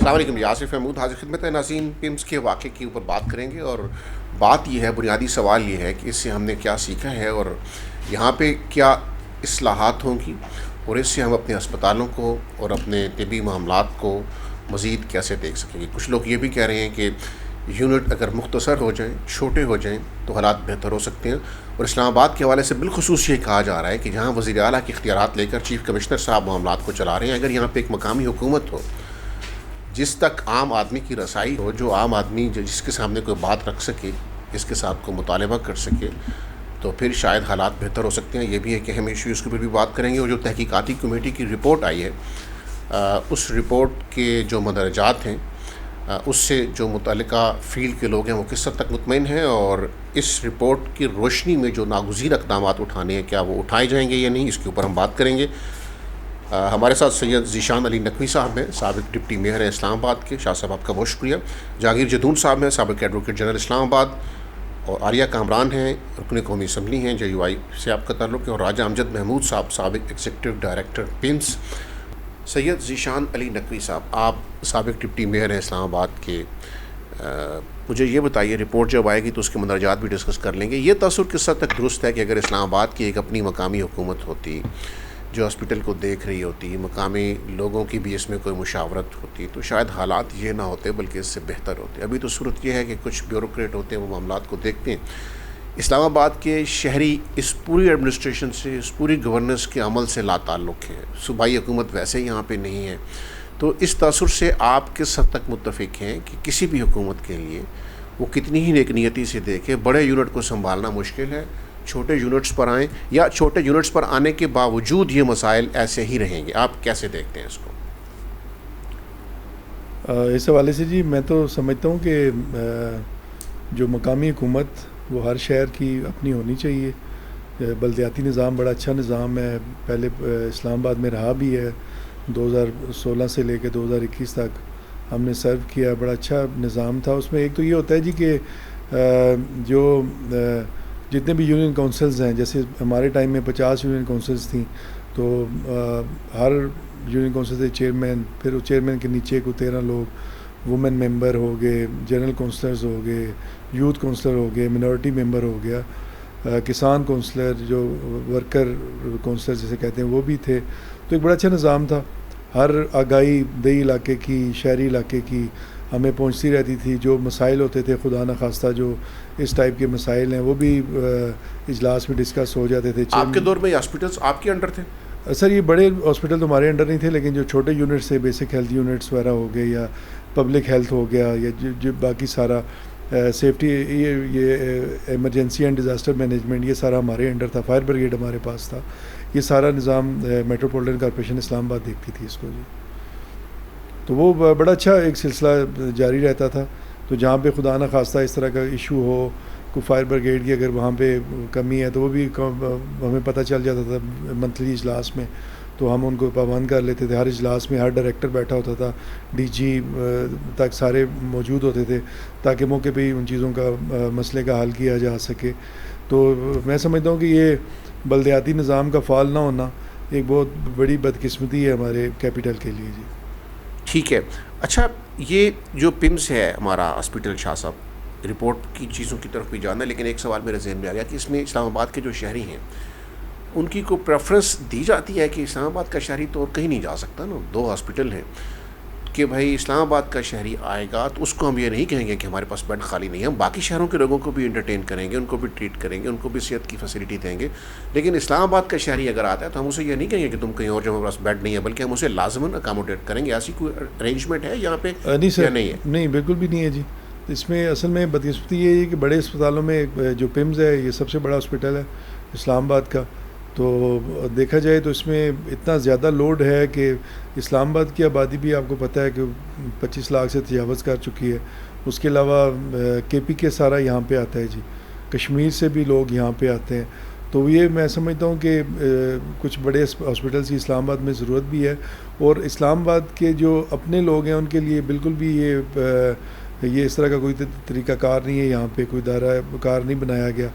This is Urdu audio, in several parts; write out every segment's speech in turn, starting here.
السلام علیکم، آصف محمود حاضر خدمت ہے ناظرین۔ پمس کے واقعے کے اوپر بات کریں گے، اور بات یہ ہے، بنیادی سوال یہ ہے کہ اس سے ہم نے کیا سیکھا ہے اور یہاں پہ کیا اصلاحات ہوں گی، اور اس سے ہم اپنے اسپتالوں کو اور اپنے طبی معاملات کو مزید کیسے دیکھ سکیں گے۔ کچھ لوگ یہ بھی کہہ رہے ہیں کہ یونٹ اگر مختصر ہو جائیں، چھوٹے ہو جائیں تو حالات بہتر ہو سکتے ہیں، اور اسلام آباد کے حوالے سے بالخصوص یہ کہا جا رہا ہے کہ جہاں وزیر اعلیٰ کے اختیارات لے کر چیف کمشنر صاحب معاملات کو چلا رہے ہیں، اگر یہاں پہ ایک مقامی حکومت ہو جس تک عام آدمی کی رسائی ہو، جو عام آدمی جس کے سامنے کوئی بات رکھ سکے، جس کے ساتھ کوئی مطالبہ کر سکے، تو پھر شاید حالات بہتر ہو سکتے ہیں۔ یہ بھی ہے کہ ہم ایشوز کے اوپر بھی بات کریں گے، اور جو تحقیقاتی کمیٹی کی رپورٹ آئی ہے، اس رپورٹ کے جو مندرجات ہیں، اس سے جو متعلقہ فیلڈ کے لوگ ہیں وہ کس حد تک مطمئن ہیں، اور اس رپورٹ کی روشنی میں جو ناگزیر اقدامات اٹھانے ہیں کیا وہ اٹھائے جائیں گے یا نہیں، اس کے اوپر ہم بات کریں گے۔ ہمارے ساتھ سید ذیشان علی نقوی صاحب ہیں، سابق ڈپٹی میئر ہیں اسلام آباد کے۔ شاہ صاحب آپ کا بہت شکریہ۔ جہانگیر جدون صاحب ہیں، سابق ایڈوکیٹ جنرل اسلام آباد۔ اور عالیہ کامران ہیں، رکن قومی اسمبلی ہیں، جو UI سے آپ کا تعلق ہے۔ اور راجہ امجد محمود صاحب، سابق ایگزیکٹو ڈائریکٹر پمس۔ سید ذیشان علی نقوی صاحب، آپ سابق ڈپٹی میئر ہیں اسلام آباد کے، مجھے یہ بتائیے، رپورٹ جب آئے گی تو اس کے مندرجات بھی ڈسکس کر لیں گے۔ یہ تاثر کس حد تک درست ہے کہ اگر اسلام آباد کی ایک اپنی مقامی حکومت ہوتی جو ہاسپٹل کو دیکھ رہی ہوتی، مقامی لوگوں کی بھی اس میں کوئی مشاورت ہوتی، تو شاید حالات یہ نہ ہوتے بلکہ اس سے بہتر ہوتے۔ ابھی تو صورت یہ ہے کہ کچھ بیوروکریٹ ہوتے ہیں، وہ معاملات کو دیکھتے ہیں۔ اسلام آباد کے شہری اس پوری ایڈمنسٹریشن سے، اس پوری گورننس کے عمل سے لا تعلق ہیں، صوبائی حکومت ویسے یہاں پہ نہیں ہے۔ تو اس تاثر سے آپ کس حد تک متفق ہیں کہ کسی بھی حکومت کے لیے وہ کتنی ہی نیک نیتی سے دیکھے، بڑے یونٹ کو سنبھالنا مشکل ہے، چھوٹے یونٹس پر آئیں، یا چھوٹے یونٹس پر آنے کے باوجود یہ مسائل ایسے ہی رہیں گے؟ آپ کیسے دیکھتے ہیں اس کو؟ اس حوالے سے جی میں تو سمجھتا ہوں کہ جو مقامی حکومت وہ ہر شہر کی اپنی ہونی چاہیے۔ بلدیاتی نظام بڑا اچھا نظام ہے، پہلے اسلام آباد میں رہا بھی ہے، 2016 سے لے کے 2021 تک ہم نے سرو کیا، بڑا اچھا نظام تھا۔ اس میں ایک تو یہ ہوتا ہے جی کہ جو جتنے بھی یونین کونسلز ہیں، جیسے ہمارے ٹائم میں 50 یونین کونسلز تھیں، تو ہر یونین کونسل سے چیئرمین، پھر اس چیئرمین کے نیچے کو 13 لوگ وومن ممبر ہو گئے، جنرل کونسلرز ہو گئے، یوتھ کونسلر ہو گئے، منورٹی ممبر ہو گیا، کسان کونسلر، جو ورکر کونسلر جسے کہتے ہیں وہ بھی تھے۔ تو ایک بڑا اچھا نظام تھا، ہر آگاہی دیہی علاقے کی، شہری علاقے کی ہمیں پہنچتی رہتی تھی۔ جو مسائل ہوتے تھے، خدا نخواستہ جو اس ٹائپ کے مسائل ہیں، وہ بھی اجلاس میں ڈسکس ہو جاتے تھے۔ آپ کے دور میں یہ ہاسپٹلس آپ کے انڈر تھے؟ سر یہ بڑے ہاسپٹل تو ہمارے انڈر نہیں تھے، لیکن جو چھوٹے یونٹس تھے، بیسک ہیلتھ یونٹس وغیرہ ہو گئے، یا پبلک ہیلتھ ہو گیا، یا جو باقی سارا سیفٹی، یہ ایمرجنسی اینڈ ڈیزاسٹر مینجمنٹ، یہ سارا ہمارے انڈر تھا۔ فائر بریگیڈ ہمارے پاس تھا۔ یہ سارا نظام میٹروپولیٹن کارپوریشن اسلام آباد دیکھتی تھی اس کو جی۔ تو وہ بڑا اچھا ایک سلسلہ جاری رہتا تھا۔ تو جہاں پہ خدا نخواستہ اس طرح کا ایشو ہو، کوئی فائر بریگیڈ کی اگر وہاں پہ کمی ہے، تو وہ بھی ہمیں پتہ چل جاتا تھا منتھلی اجلاس میں، تو ہم ان کو پابند کر لیتے تھے۔ ہر اجلاس میں ہر ڈائریکٹر بیٹھا ہوتا تھا، DG تک سارے موجود ہوتے تھے، تاکہ موقع پہ ہی ان چیزوں کا مسئلے کا حل کیا جا سکے۔ تو میں سمجھتا ہوں کہ یہ بلدیاتی نظام کا فعال نہ ہونا ایک بہت بڑی بدقسمتی ہے ہمارے کیپٹل کے لیے جی۔ ٹھیک ہے، اچھا، یہ جو پمس ہے ہمارا ہاسپٹل، شاہ صاحب رپورٹ کی چیزوں کی طرف بھی جانا ہے، لیکن ایک سوال میرے ذہن میں آ گیا کہ اس میں اسلام آباد کے جو شہری ہیں ان کی کوئی پریفرنس دی جاتی ہے کہ اسلام آباد کا شہری تو اور کہیں نہیں جا سکتا نا، 2 ہاسپٹل ہیں، کہ بھائی اسلام آباد کا شہری آئے گا تو اس کو ہم یہ نہیں کہیں گے کہ ہمارے پاس بیڈ خالی نہیں ہے، ہم باقی شہروں کے لوگوں کو بھی انٹرٹین کریں گے، ان کو بھی ٹریٹ کریں گے، ان کو بھی صحت کی فیسلٹی دیں گے، لیکن اسلام آباد کا شہری اگر آتا ہے تو ہم اسے یہ نہیں کہیں گے کہ تم کہیں اور جو ہمارے پاس بیڈ نہیں ہے، بلکہ ہم اسے لازماً اکاموڈیٹ کریں گے۔ ایسی کوئی ارینجمنٹ ہے یہاں پہ نہیں سر، یا نہیں ہے؟ نہیں بالکل بھی نہیں ہے جی۔ اس میں اصل میں بدقسمتی یہ ہے کہ بڑے اسپتالوں میں جو پمز ہے، یہ سب سے بڑا ہاسپٹل ہے اسلام آباد کا، تو دیکھا جائے تو اس میں اتنا زیادہ لوڈ ہے کہ اسلام آباد کی آبادی بھی آپ کو پتہ ہے کہ 25 لاکھ سے تجاوز کر چکی ہے۔ اس کے علاوہ KPK سارا یہاں پہ آتا ہے جی، کشمیر سے بھی لوگ یہاں پہ آتے ہیں۔ تو یہ میں سمجھتا ہوں کہ کچھ بڑے ہاسپٹلس کی اسلام آباد میں ضرورت بھی ہے، اور اسلام آباد کے جو اپنے لوگ ہیں ان کے لیے بالکل بھی یہ اس طرح کا کوئی طریقہ کار نہیں ہے، یہاں پہ کوئی دائرہ کار نہیں بنایا گیا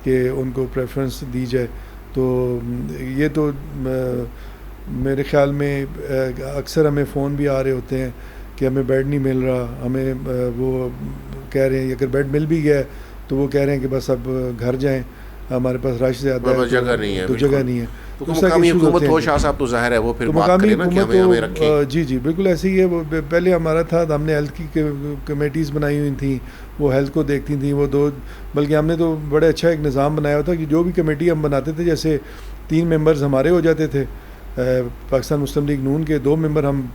کہ ان کو پریفرنس دی جائے۔ تو یہ تو میرے خیال میں اکثر ہمیں فون بھی آ رہے ہوتے ہیں کہ ہمیں بیڈ نہیں مل رہا, ہمیں وہ کہہ رہے ہیں اگر بیڈ مل بھی گیا ہے تو وہ کہہ رہے ہیں کہ بس اب گھر جائیں, ہمارے پاس رش زیادہ ہے, جگہ نہیں ہے, تو جگہ نہیں ہے. تو مقامی حکومت ہو شاہ صاحب تو ظاہر ہے وہ پھر بات کرے نا کہ ہمیں رکھیں. جی بالکل ایسے ہی ہے. وہ پہلے ہمارا تھا, ہم نے ہیلتھ کی کمیٹیز بنائی ہوئی تھیں, وہ ہیلتھ کو دیکھتی تھیں وہ دو, بلکہ ہم نے تو بڑے اچھا ایک نظام بنایا ہوا تھا کہ جو بھی کمیٹی ہم بناتے تھے, جیسے 3 ممبرز ہمارے ہو جاتے تھے, پاکستان مسلم لیگ نون کے 2 ممبر ہم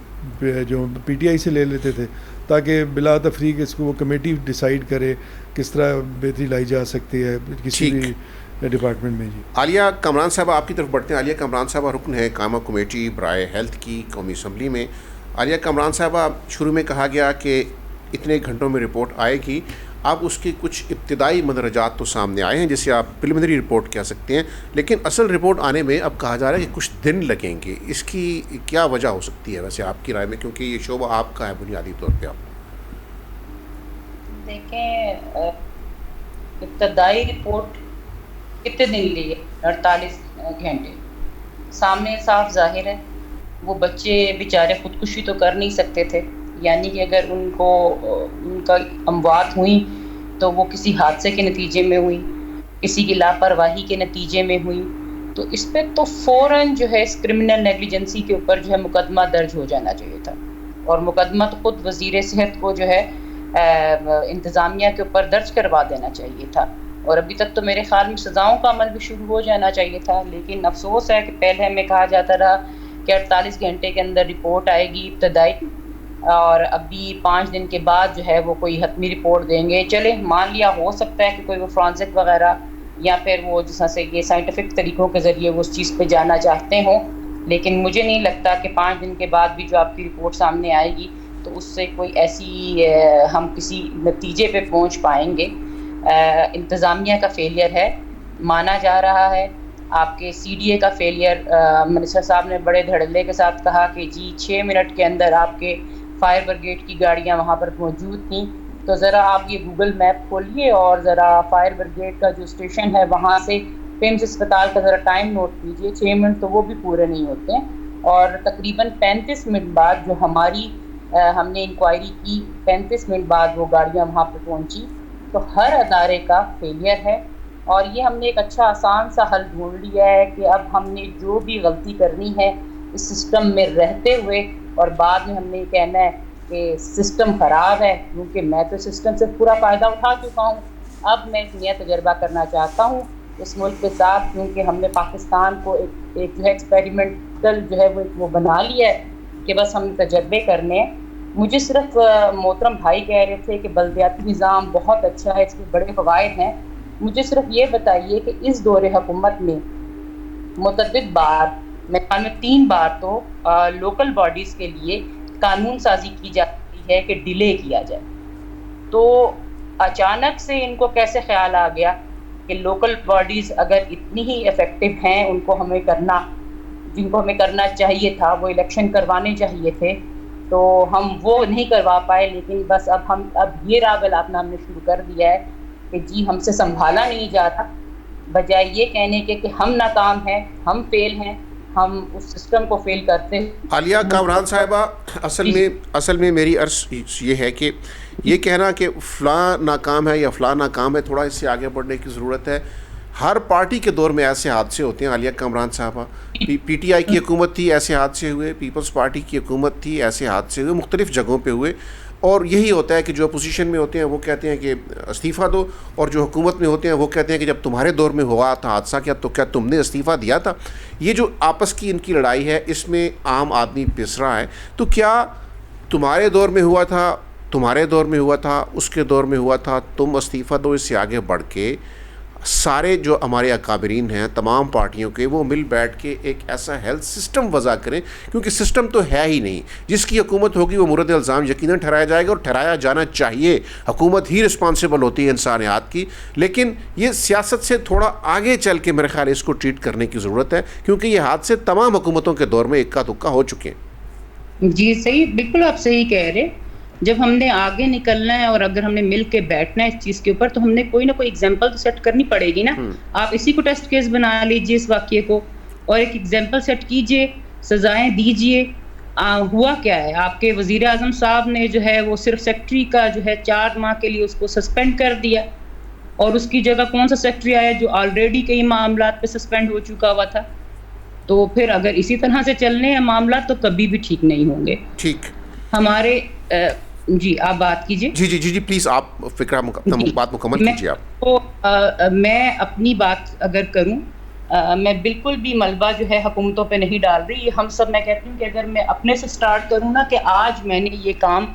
جو پی ٹی آئی سے لے لیتے تھے, تاکہ بلا تفریق اس کو وہ کمیٹی ڈیسائیڈ کرے کس طرح بہتری لائی جا سکتی ہے کسی بھی ڈپارٹمنٹ میں. جی عالیہ کامران صاحبہ آپ کی طرف بڑھتے ہیں. عالیہ کامران صاحبہ رکن ہے قائمہ کمیٹی برائے ہیلتھ کی قومی اسمبلی میں. عالیہ کامران صاحبہ, شروع میں کہا گیا کہ اتنے گھنٹوں میں رپورٹ آئے گی, اب اس کے کچھ ابتدائی مندرجات تو سامنے آئے ہیں جسے آپ پریلیمنری رپورٹ کہہ سکتے ہیں, لیکن اصل رپورٹ آنے میں اب کہا جا رہا ہے کہ کچھ دن لگیں گے. اس کی کیا وجہ ہو سکتی ہے ویسے آپ کی رائے میں, کیونکہ یہ شعبہ آپ کا ہے بنیادی طور پہ؟ آپ دیکھیں, ابتدائی رپورٹ کتنے دن لیے, 48 گھنٹے. سامنے صاف ظاہر ہے وہ بچے بیچارے خودکشی تو کر نہیں سکتے تھے, یعنی کہ اگر ان کا اموات ہوئیں تو وہ کسی حادثے کے نتیجے میں ہوئی, کسی کی لاپرواہی کے نتیجے میں ہوئی, تو اس پہ تو فوراً جو ہے اس کرمنل نیگلیجنسی کے اوپر جو ہے مقدمہ درج ہو جانا چاہیے تھا. اور مقدمہ تو خود وزیر صحت کو جو ہے انتظامیہ کے اوپر درج کروا دینا چاہیے تھا, اور ابھی تک تو میرے خیال میں سزاؤں کا عمل بھی شروع ہو جانا چاہیے تھا. لیکن افسوس ہے کہ پہلے ہمیں کہا جاتا رہا کہ 48 گھنٹے کے اندر رپورٹ آئے گی ابتدائی, اور ابھی 5 دن کے بعد جو ہے وہ کوئی حتمی رپورٹ دیں گے. چلے مان لیا ہو سکتا ہے کہ کوئی وہ فرانزک وغیرہ یا پھر وہ جس طرح سے یہ سائنٹیفک طریقوں کے ذریعے وہ اس چیز پہ جانا چاہتے ہوں, لیکن مجھے نہیں لگتا کہ 5 دن کے بعد بھی جو آپ کی رپورٹ سامنے آئے گی تو اس سے کوئی ایسی ہم کسی نتیجے پہ پہنچ پائیں گے. انتظامیہ کا فیلئر ہے, مانا جا رہا ہے. آپ کے سی ڈی اے کا فیلئر, منسٹر صاحب نے بڑے دھڑلے کے ساتھ کہا کہ جی 6 منٹ کے اندر آپ کے فائر بریگیڈ کی گاڑیاں وہاں پر موجود تھیں. تو ذرا آپ یہ گوگل میپ کھولیے اور ذرا فائر بریگیڈ کا جو اسٹیشن ہے وہاں سے پیمز اسپتال کا ذرا ٹائم نوٹ کیجیے. 6 منٹ تو وہ بھی پورے نہیں ہوتے ہیں, اور تقریباً 35 منٹ بعد جو ہم نے انکوائری کی, 35 منٹ بعد وہ گاڑیاں وہاں پہ پہنچی. تو ہر ادارے کا فیلئر ہے, اور یہ ہم نے ایک اچھا آسان سا حل ڈھونڈ لیا ہے کہ اب ہم نے جو بھی غلطی کرنی ہے اس سسٹم میں رہتے ہوئے, اور بعد میں ہم نے کہنا ہے کہ سسٹم خراب ہے, کیونکہ میں تو سسٹم سے پورا فائدہ اٹھا چکا ہوں. اب میں ایک نیا تجربہ کرنا چاہتا ہوں اس ملک کے ساتھ, کیونکہ ہم نے پاکستان کو ایک جو ہے ایکسپیریمنٹل جو ہے وہ بنا لیا ہے کہ بس ہم نے تجربے کرنے ہیں. مجھے صرف محترم بھائی کہہ رہے تھے کہ بلدیاتی نظام بہت اچھا ہے, اس کے بڑے فوائد ہیں. مجھے صرف یہ بتائیے کہ اس دور حکومت میں متعدد بار, میں 3 بار تو لوکل باڈیز کے لیے قانون سازی کی جاتی ہے کہ ڈیلے کیا جائے, تو اچانک سے ان کو کیسے خیال آ گیا کہ لوکل باڈیز اگر اتنی ہی افیکٹو ہیں, ان کو ہمیں جن کو ہمیں کرنا چاہیے تھا, وہ الیکشن کروانے چاہیے تھے, تو ہم وہ نہیں کروا پائے. لیکن بس اب یہ راگ الاپنا ہم نے شروع کر دیا ہے کہ جی ہم سے سنبھالا نہیں جاتا, بجائے یہ کہنے کے کہ ہم ناکام ہیں, ہم فیل ہیں, ہم اس سسٹم کو فیل کرتے ہیں. عالیہ کامران صاحبہ, اصل میں میری عرض یہ ہے کہ یہ کہنا کہ فلاں ناکام ہے یا فلاں ناکام ہے, تھوڑا اس سے آگے بڑھنے کی ضرورت ہے. ہر پارٹی کے دور میں ایسے حادثے ہوتے ہیں. عالیہ کامران صاحبہ, پی ٹی آئی کی حکومت تھی, ایسے حادثے ہوئے. پیپلز پارٹی کی حکومت تھی, ایسے حادثے ہوئے, مختلف جگہوں پہ ہوئے. اور یہی ہوتا ہے کہ جو اپوزیشن میں ہوتے ہیں وہ کہتے ہیں کہ استعفیٰ دو, اور جو حکومت میں ہوتے ہیں وہ کہتے ہیں کہ جب تمہارے دور میں ہوا تھا حادثہ کیا تو کیا تم نے استعفیٰ دیا تھا. یہ جو آپس کی ان کی لڑائی ہے, اس میں عام آدمی پس رہا ہے. تو کیا تمہارے دور میں ہوا تھا, تمہارے دور میں ہوا تھا, اس کے دور میں ہوا تھا, تم استعفیٰ دو. اس سے آگے بڑھ کے سارے جو ہمارے اکابرین ہیں تمام پارٹیوں کے, وہ مل بیٹھ کے ایک ایسا ہیلتھ سسٹم وضع کریں, کیونکہ سسٹم تو ہے ہی نہیں. جس کی حکومت ہوگی وہ مورد الزام یقیناً ٹھہرایا جائے گا, اور ٹھہرایا جانا چاہیے. حکومت ہی رسپانسبل ہوتی ہے انسانیات کی, لیکن یہ سیاست سے تھوڑا آگے چل کے میرے خیال اس کو ٹریٹ کرنے کی ضرورت ہے, کیونکہ یہ حادثے تمام حکومتوں کے دور میں اکا دکا ہو چکے ہیں. جی صحیح, بالکل آپ صحیح کہہ رہے. جب ہم نے آگے نکلنا ہے اور اگر ہم نے مل کے بیٹھنا ہے اس چیز کے اوپر, تو ہم نے کوئی نہ کوئی ایگزامپل تو سیٹ کرنی پڑے گی نا. آپ اسی کو ٹیسٹ کیس بنا لیجئے اس واقعے کو, اور ایک ایگزامپل سیٹ کیجئے, سزائیں دیجئے, ہوا کیا ہے، آپ کے وزیر اعظم صاحب نے جو ہے وہ صرف سیکٹری کا جو ہے 4 ماہ کے لیے اس کو سسپینڈ کر دیا، اور اس کی جگہ کون سا سیکٹری آیا جو آلریڈی کئی معاملات پہ سسپینڈ ہو چکا ہوا تھا. تو پھر اگر اسی طرح سے چلنے ہیں معاملات تو کبھی بھی ٹھیک نہیں ہوں گے. ٹھیک ہمارے جی آپ بات کیجیے. جی پلیز آپ فکرہ بات مکمل کیجیے. آپ تو میں اپنی بات اگر کروں، میں بالکل بھی ملبہ جو ہے حکومتوں پہ نہیں ڈال رہی. ہم سب، میں کہتی ہوں کہ اگر میں اپنے سے سٹارٹ کروں نا کہ آج میں نے یہ کام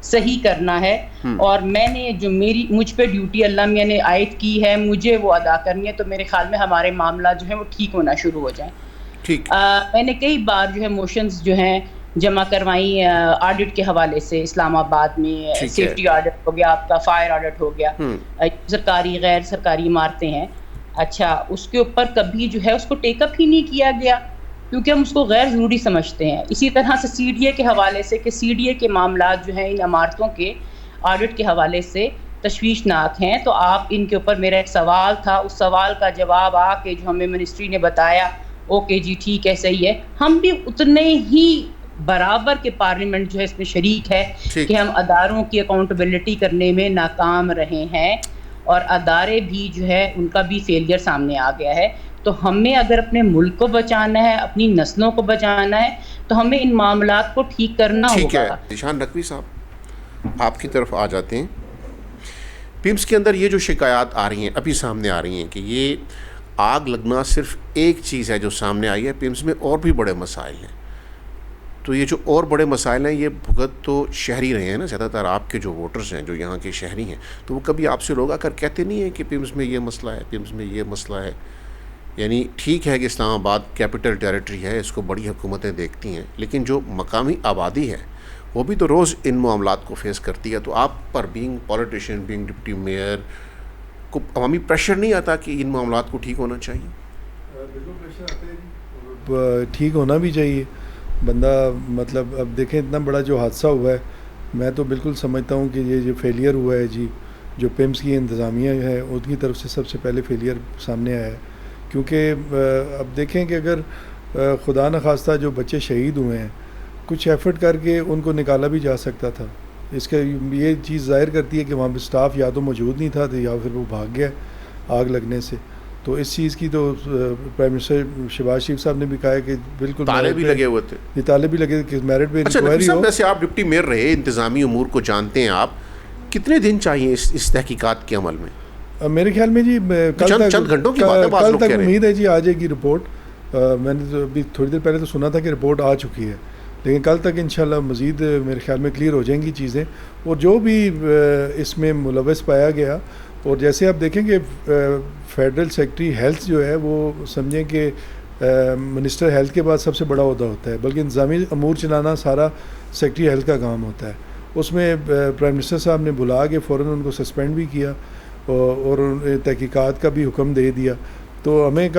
صحیح کرنا ہے اور میں نے جو مجھ پہ ڈیوٹی اللہ میاں نے عائد کی ہے مجھے وہ ادا کرنی ہے، تو میرے خیال میں ہمارے معاملات جو ہیں وہ ٹھیک ہونا شروع ہو جائیں. ٹھیک. میں نے کئی بار جو ہے موشنز جو ہیں جمع کروائی آڈٹ کے حوالے سے. اسلام آباد میں سیفٹی آڈٹ ہو گیا، آپ کا فائر آڈٹ ہو گیا، سرکاری غیر سرکاری عمارتیں ہیں. اچھا، اس کے اوپر کبھی جو ہے اس کو ٹیک اپ ہی نہیں کیا گیا کیونکہ ہم اس کو غیر ضروری سمجھتے ہیں. اسی طرح سے سی ڈی اے کے حوالے سے کہ سی ڈی اے کے معاملات جو ہیں ان عمارتوں کے آڈٹ کے حوالے سے تشویشناک ہیں. تو آپ ان کے اوپر میرا ایک سوال تھا، اس سوال کا جواب آ کے جو ہمیں منسٹری نے بتایا اوکے جی ٹھیک ہے صحیح ہے. ہم بھی اتنے ہی برابر کے پارلیمنٹ جو ہے اس میں شریک ہے کہ ہم اداروں کی اکاؤنٹیبلٹی کرنے میں ناکام رہے ہیں اور ادارے بھی جو ہے ان کا بھی فیلئر سامنے آ گیا ہے. تو ہمیں اگر اپنے ملک کو بچانا ہے، اپنی نسلوں کو بچانا ہے، تو ہمیں ان معاملات کو ٹھیک کرنا ہوگا. ٹھیک ہے. ذیشان نقوی صاحب آپ کی طرف آ جاتے ہیں. پیمز کے اندر یہ جو شکایات آ رہی ہیں ابھی سامنے آ رہی ہیں کہ یہ آگ لگنا صرف ایک چیز ہے جو سامنے آئی ہے، پیمز میں اور بھی بڑے مسائل ہیں. تو یہ جو اور بڑے مسائل ہیں یہ بھگت تو شہری رہے ہیں نا، زیادہ تر آپ کے جو ووٹرز ہیں جو یہاں کے شہری ہیں، تو وہ کبھی آپ سے لوگ آ کر کہتے نہیں ہیں کہ پیمز میں یہ مسئلہ ہے، پیمز میں یہ مسئلہ ہے. یعنی ٹھیک ہے کہ اسلام آباد کیپٹل ٹیریٹری ہے، اس کو بڑی حکومتیں دیکھتی ہیں، لیکن جو مقامی آبادی ہے وہ بھی تو روز ان معاملات کو فیس کرتی ہے. تو آپ پر being politician, being deputy mayor کو عوامی پریشر نہیں آتا کہ ان معاملات کو ٹھیک ہونا چاہیے؟ بالکل پریشر آتا ہے جی، ٹھیک ہونا بھی چاہیے. بندہ مطلب اب دیکھیں اتنا بڑا جو حادثہ ہوا ہے، میں تو بالکل سمجھتا ہوں کہ یہ جو فیلئر ہوا ہے جی، جو پیمز کی انتظامیہ ہے ان کی طرف سے سب سے پہلے فیلئر سامنے آیا ہے. کیونکہ اب دیکھیں کہ اگر خدا نخواستہ جو بچے شہید ہوئے ہیں، کچھ ایفرٹ کر کے ان کو نکالا بھی جا سکتا تھا. اس کا یہ چیز ظاہر کرتی ہے کہ وہاں پہ سٹاف یا تو موجود نہیں تھا یا پھر وہ بھاگ گیا آگ لگنے سے. تو اس چیز کی تو پرائم منسٹر شہباز شریف صاحب نے بھی کہا ہے کہ بالکل تالے بھی لگے ہوئے تھے. یہ تالے بھی لگے کہ میرٹ پہ انکوائری ہو. ویسے آپ ڈپٹی میئر رہے، انتظامی امور کو جانتے ہیں آپ، کتنے دن چاہیے اس تحقیقات کے عمل میں؟ میرے خیال میں جی چند گھنٹوں کی بات ہے، کل تک امید ہے جی آ جائے گی رپورٹ. میں نے تو ابھی تھوڑی دیر پہلے تو سنا تھا کہ رپورٹ آ چکی ہے، لیکن کل تک انشاءاللہ مزید میرے خیال میں کلیئر ہو جائیں گی چیزیں. اور جو بھی اس میں ملوث پایا گیا، اور جیسے آپ دیکھیں کہ فیڈرل سیکٹری ہیلتھ جو ہے وہ سمجھیں کہ منسٹر ہیلتھ کے بعد سب سے بڑا عہدہ ہوتا ہے، بلکہ انتظامی امور چلانا سارا سیکٹری ہیلتھ کا کام ہوتا ہے. اس میں پرائم منسٹر صاحب نے بلا کے فوراً ان کو سسپینڈ بھی کیا اور تحقیقات کا بھی حکم دے دیا. تو ہمیں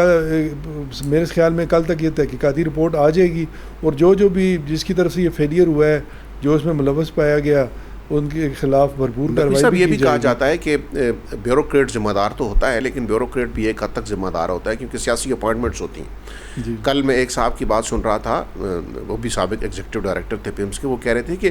میرے خیال میں کل تک یہ تحقیقاتی رپورٹ آ جائے گی، اور جو بھی جس کی طرف سے یہ فیلئر ہوا ہے، جو اس میں ملوث پایا گیا، ان کے خلاف بھرپور کارروائی یہ بھی کہا جاتا ہے کہ بیوروکریٹ ذمہ دار تو ہوتا ہے، لیکن بیوروکریٹ بھی ایک حد تک ذمہ دار ہوتا ہے کیونکہ سیاسی اپوائنٹمنٹس ہوتی ہیں. جی. کل میں ایک صاحب کی بات سن رہا تھا، وہ بھی سابق ایگزیکٹو ڈائریکٹر تھے پیمز کے، وہ کہہ رہے تھے کہ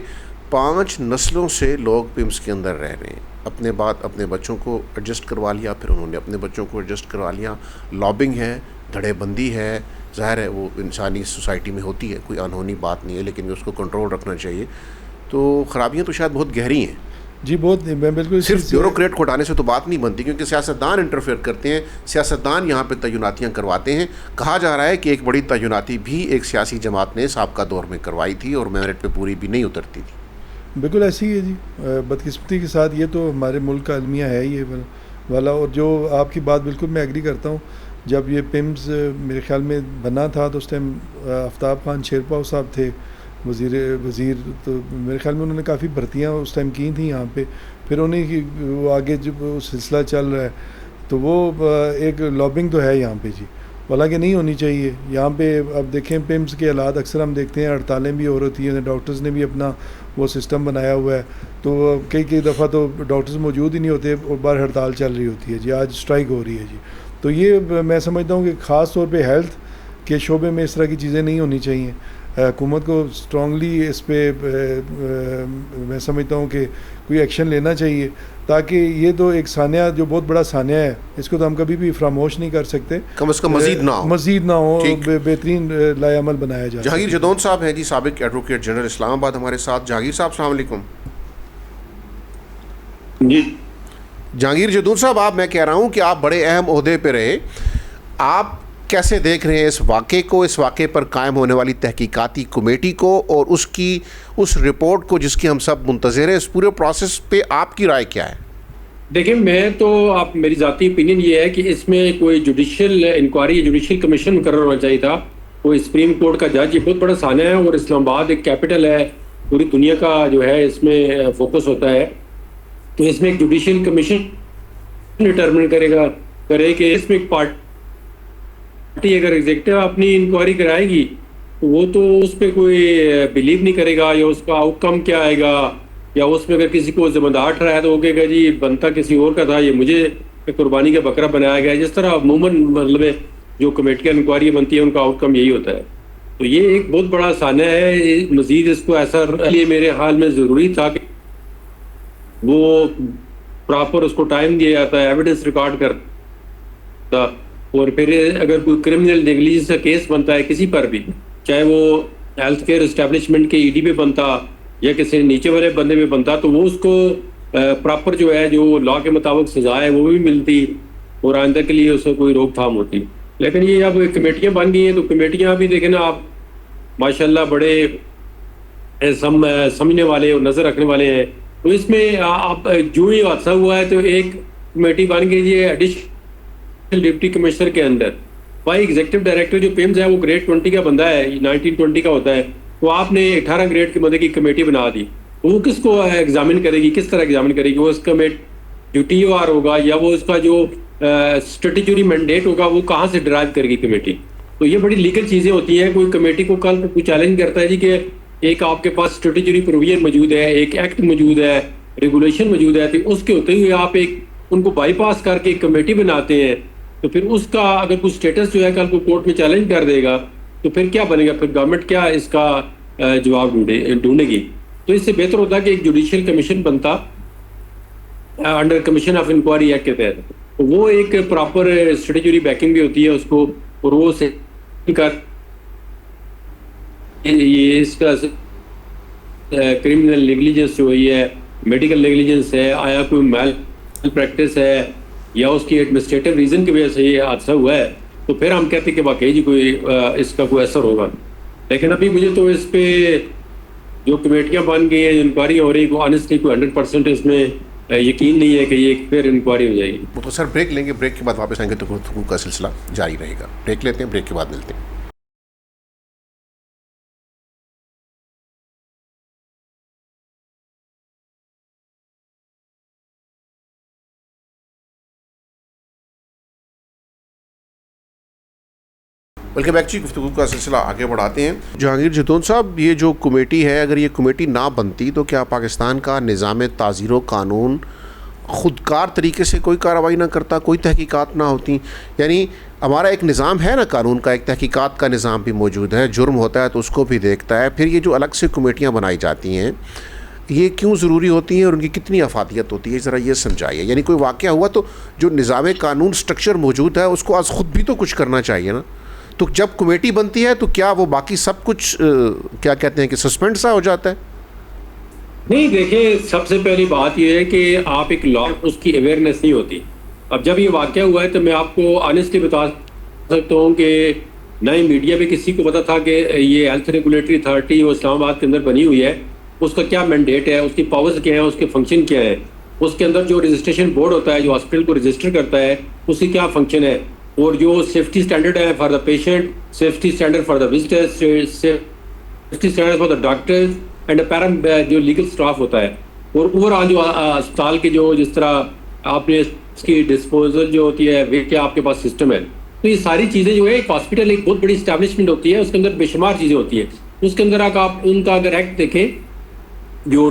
5 نسلوں سے لوگ پیمز کے اندر رہ رہے ہیں. اپنے بچوں کو ایڈجسٹ کروا لیا، پھر انہوں نے اپنے بچوں کو ایڈجسٹ کروا لیا. لابنگ ہے، دھڑے بندی ہے، ظاہر ہے وہ انسانی سوسائٹی میں ہوتی ہے، کوئی انہونی بات نہیں ہے، لیکن اس کو کنٹرول رکھنا چاہیے. تو خرابیاں تو شاید بہت گہری ہیں جی، بہت. میں بالکل صرف بیوروکریٹ کو ہٹانے سے تو بات نہیں بنتی، کیونکہ سیاستدان انٹرفیئر کرتے ہیں، سیاستدان یہاں پہ تعیناتیاں کرواتے ہیں. کہا جا رہا ہے کہ ایک بڑی تعیناتی بھی ایک سیاسی جماعت نے سابقہ دور میں کروائی تھی اور میرٹ پہ پوری بھی نہیں اترتی تھی. بالکل ایسی ہی ہے جی، بدقسمتی کے ساتھ یہ تو ہمارے ملک کا المیہ ہے یہ والا. اور جو آپ کی بات بالکل میں ایگری کرتا ہوں. جب یہ پیمز میرے خیال میں بنا تھا تو اس ٹائم آفتاب خان شیرپاؤ صاحب تھے وزیر، تو میرے خیال میں انہوں نے کافی بھرتیاں اس ٹائم کی تھیں یہاں پہ. پھر انہیں کی وہ آگے جب وہ سلسلہ چل رہا ہے تو وہ ایک لابنگ تو ہے یہاں پہ جی، حالانکہ نہیں ہونی چاہیے یہاں پہ. اب دیکھیں پیمز کے حالات اکثر ہم دیکھتے ہیں، ہڑتالیں بھی ہو رہی ہیں، ڈاکٹرز نے بھی اپنا وہ سسٹم بنایا ہوا ہے. تو کئی دفعہ تو ڈاکٹرز موجود ہی نہیں ہوتے اور باہر ہڑتال چل رہی ہوتی ہے جی، آج اسٹرائک ہو رہی ہے جی. تو یہ میں سمجھتا ہوں کہ خاص طور پہ ہیلتھ کے شعبے میں اس طرح کی چیزیں نہیں ہونی چاہیے. حکومت کو اسٹرانگلی اس پہ میں سمجھتا ہوں کہ کوئی ایکشن لینا چاہیے، تاکہ یہ تو ایک سانحہ جو بہت بڑا سانحہ ہے، اس کو تو ہم کبھی بھی فراموش نہیں کر سکتے، کم از کم مزید نہ ہو، بہترین لائے عمل بنایا جائے۔ جہانگیر جدون صاحب ہیں جی، سابق ایڈوکیٹ جنرل اسلام آباد ہمارے ساتھ۔ جہانگیر صاحب السلام علیکم۔ جی جہانگیر جدون صاحب، میں کہہ رہا ہوں کہ آپ بڑے اہم عہدے پہ رہے، آپ کیسے دیکھ رہے ہیں اس واقعے کو، اس واقعے پر قائم ہونے والی تحقیقاتی کمیٹی کو اور اس رپورٹ کو جس کی ہم سب منتظر ہیں، اس پورے پروسیس پہ آپ کی رائے کیا ہے؟ دیکھیں، میں تو میری ذاتی اوپینین یہ ہے کہ اس میں کوئی جوڈیشل انکوائری، جوڈیشل کمیشن مقرر ہونا چاہیے تھا۔ کوئی سپریم کورٹ کا جج، یہ بہت بڑا سانحہ ہے اور اسلام آباد ایک کیپٹل ہے، پوری دنیا کا جو ہے اس میں فوکس ہوتا ہے، تو اس میں ایک جوڈیشل کمیشن ڈٹرمن کرے کہ اس میں ایک پارٹی اگر ایگزیکٹو اپنی انکوائری کرائے گی تو وہ تو اس پہ کوئی بلیو نہیں کرے گا، یا اس کا آؤٹ کم کیا آئے گا، یا اس میں اگر کسی کو ذمہ دار ٹھہرایا تو وہ کہے گا جی بنتا کسی اور کا تھا، یہ مجھے قربانی کا بکرا بنایا گیا۔ جس طرح عموماً مطلب جو کمیٹیاں انکوائری بنتی ہے ان کا آؤٹ کم یہی ہوتا ہے، تو یہ ایک بہت بڑا سانحہ ہے۔ مزید اس کو ایسا لیے میرے خیال میں ضروری تھا کہ وہ پراپر اس کو ٹائم دیا جاتا ہے، ایویڈنس ریکارڈ کرتا، اور پھر اگر کوئی کرمنل نیگلیجنس کا کیس بنتا ہے کسی پر بھی، چاہے وہ ہیلتھ کیئر اسٹیبلشمنٹ کے ای ڈی پہ بنتا یا کسی نیچے والے بندے پہ بنتا، تو وہ اس کو پراپر جو ہے جو لا کے مطابق سزا ہے وہ بھی ملتی اور آئندہ کے لیے اس کو کوئی روک تھام ہوتی۔ لیکن یہ اب کمیٹیاں بن گئی ہیں تو کمیٹیاں بھی دیکھیں نا آپ ماشاءاللہ بڑے سمجھنے والے اور نظر رکھنے والے ہیں، تو اس میں آپ جو ہی حادثہ ہوا ہے تو ایک کمیٹی بن گئی ہے ایڈیشنل ڈپٹی کمشنر کے اندر، بھائی ایگزیکٹو ڈائریکٹر جو پیمز ہے وہ گریڈ 20 کا بندہ ہے، 1920 کا ہوتا ہے، تو آپ نے 18 گریڈ کے بندے کی کمیٹی بنا دی، وہ کس کو ایگزامن کرے گی، کس طرح ایگزامن کرے گی؟ وہ اس کمیٹی جو ٹی او آر ہوگا یا وہ اس کا جو اسٹیٹیچوری مینڈیٹ ہوگا وہ کہاں سے ڈرائیو کرے گی کمیٹی؟ تو یہ بڑی لیگل چیزیں ہوتی ہیں۔ کوئی کمیٹی کو کل کوئی چیلنج کرتا ہے جی کہ ایک آپ کے پاس اسٹیٹیچوری پروویژن موجود ہے، ایک ایکٹ موجود ہے، ریگولیشن موجود ہے، تو اس کے ہوتے ہوئے آپ ان کو بائی پاس کر کے ایک کمیٹی بناتے ہیں، تو پھر اس کا اگر کوئی اسٹیٹس جو ہے کل کو کورٹ میں چیلنج کر دے گا تو پھر کیا بنے گا؟ پھر گورنمنٹ کیا اس کا جواب ڈھونڈے گی؟ تو اس سے بہتر ہوتا کہ ایک جوڈیشل کمیشن بنتا under commission of inquiry act کے تحت، وہ ایک پراپر اسٹیٹیچوری بیکنگ بھی ہوتی ہے اس کو، اور وہ اس کا کرمنل نیگلیجنس جو ہوئی ہے، میڈیکل نیگلیجنس ہے، آیا کوئی میل پریکٹس ہے یا اس کی ایڈمنسٹریٹو ریزن کی وجہ سے یہ حادثہ ہوا ہے، تو پھر ہم کہتے ہیں کہ واقعی جی کوئی اس کا کوئی اثر ہوگا۔ لیکن ابھی مجھے تو اس پہ جو کمیٹیاں بن گئی ہیں، انکوائری ہو رہی ہے، آنیسٹلی کوئی 100% اس میں یقین نہیں ہے کہ یہ پھر انکوائری ہو جائے گی۔ مختصر بریک لیں گے، بریک کے بعد واپس آئیں گے تو گفتگو کا سلسلہ جاری رہے گا۔ بریک لیتے ہیں، بریک کے بعد ملتے ہیں۔ ویلکم بیک جی، گفتگو کا سلسلہ آگے بڑھاتے ہیں۔ جہانگیر جدون صاحب، یہ جو کمیٹی ہے، اگر یہ کمیٹی نہ بنتی تو کیا پاکستان کا نظام تعزیر و قانون خودکار طریقے سے کوئی کارروائی نہ کرتا، کوئی تحقیقات نہ ہوتی؟ یعنی ہمارا ایک نظام ہے نا قانون کا، ایک تحقیقات کا نظام بھی موجود ہے، جرم ہوتا ہے تو اس کو بھی دیکھتا ہے۔ پھر یہ جو الگ سے کمیٹیاں بنائی جاتی ہیں، یہ کیوں ضروری ہوتی ہیں اور ان کی کتنی افادیت ہوتی ہے؟ ذرا یہ سمجھائیے۔ یعنی کوئی واقعہ ہوا تو جو نظام قانون سٹرکچر موجود ہے اس کو آج خود بھی تو کچھ کرنا چاہیے نا، تو جب کمیٹی بنتی ہے تو کیا وہ باقی سب کچھ کیا کہتے ہیں کہ سسپینڈ سا ہو جاتا ہے؟ نہیں، دیکھیں، سب سے پہلی بات یہ ہے کہ آپ ایک لا اس کی اویئرنیس نہیں ہوتی۔ اب جب یہ واقعہ ہوا ہے تو میں آپ کو آنیسٹلی بتا سکتا ہوں کہ نہ ہی میڈیا پہ کسی کو پتا تھا کہ یہ ہیلتھ ریگولیٹری اتھارٹی وہ اسلام آباد کے اندر بنی ہوئی ہے، اس کا کیا مینڈیٹ ہے، اس کی پاورز کیا ہیں، اس کے فنکشن کیا ہے، اس کے اندر جو رجسٹریشن بورڈ ہوتا ہے جو ہاسپٹل کو رجسٹر کرتا ہے اس کی کیا فنکشن ہے، اور جو سیفٹی اسٹینڈرڈ ہے for the patient, safety standard for the visitors, safety standard for the doctors and جو لیگل اسٹاف ہوتا ہے، اور اوور آل جو اسپتال کے جو جس طرح آپ نے اس کی ڈسپوزل جو ہوتی ہے وہ کیا آپ کے پاس سسٹم ہے، تو یہ ساری چیزیں جو ہے ایک ہاسپٹل ایک بہت بڑی اسٹیبلشمنٹ ہوتی ہے، اس کے اندر بے شمار چیزیں ہوتی ہیں۔ اس کے اندر آپ ان کا اگر ایکٹ دیکھیں جو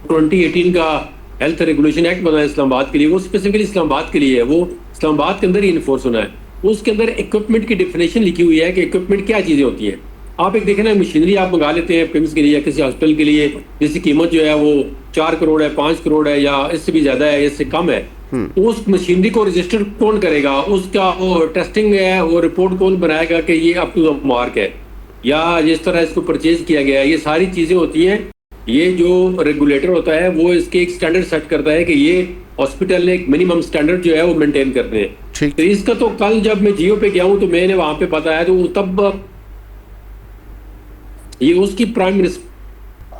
2018 کا ہیلتھ ریگولیشن ایکٹ بنا ہے اسلام آباد کے لیے، وہ اسپیسیفکلی اسلام آباد کے لیے ہے، وہ اسلام آباد کے اندر ہی انفورس ہونا ہے۔ اس کے اندر اکوپمنٹ کی ڈیفینیشن لکھی ہوئی ہے کہ اکوپمنٹ کیا چیزیں ہوتی ہیں۔ آپ ایک دیکھیں نا مشینری آپ منگا لیتے ہیں پمس کے لیے یا کسی ہاسپٹل کے لیے جس کی قیمت جو ہے وہ 4 کروڑ ہے 5 کروڑ ہے یا اس سے بھی زیادہ ہے اس سے کم ہے، اس مشینری کو رجسٹر کون کرے گا؟ اس کا وہ ٹیسٹنگ ہے، وہ رپورٹ کون بنائے گا کہ یہ اپ ٹو دا مارک ہے یا جس طرح اس کو پرچیز کیا گیا ہے؟ یہ ساری چیزیں ہوتی ہیں. یہ جو ریگولیٹر ہوتا ہے وہ اس کے ایک سٹینڈرڈ سیٹ کرتا ہے کہ یہ ہاسپٹل نے ایک منیمم سٹینڈرڈ جو ہے وہ مینٹین کرتے ہیں. تو اس کا تو کل جب میں جیو پہ گیا ہوں تو میں نے وہاں پہ بتایا تو تب یہ اس کی پرائم منسٹر.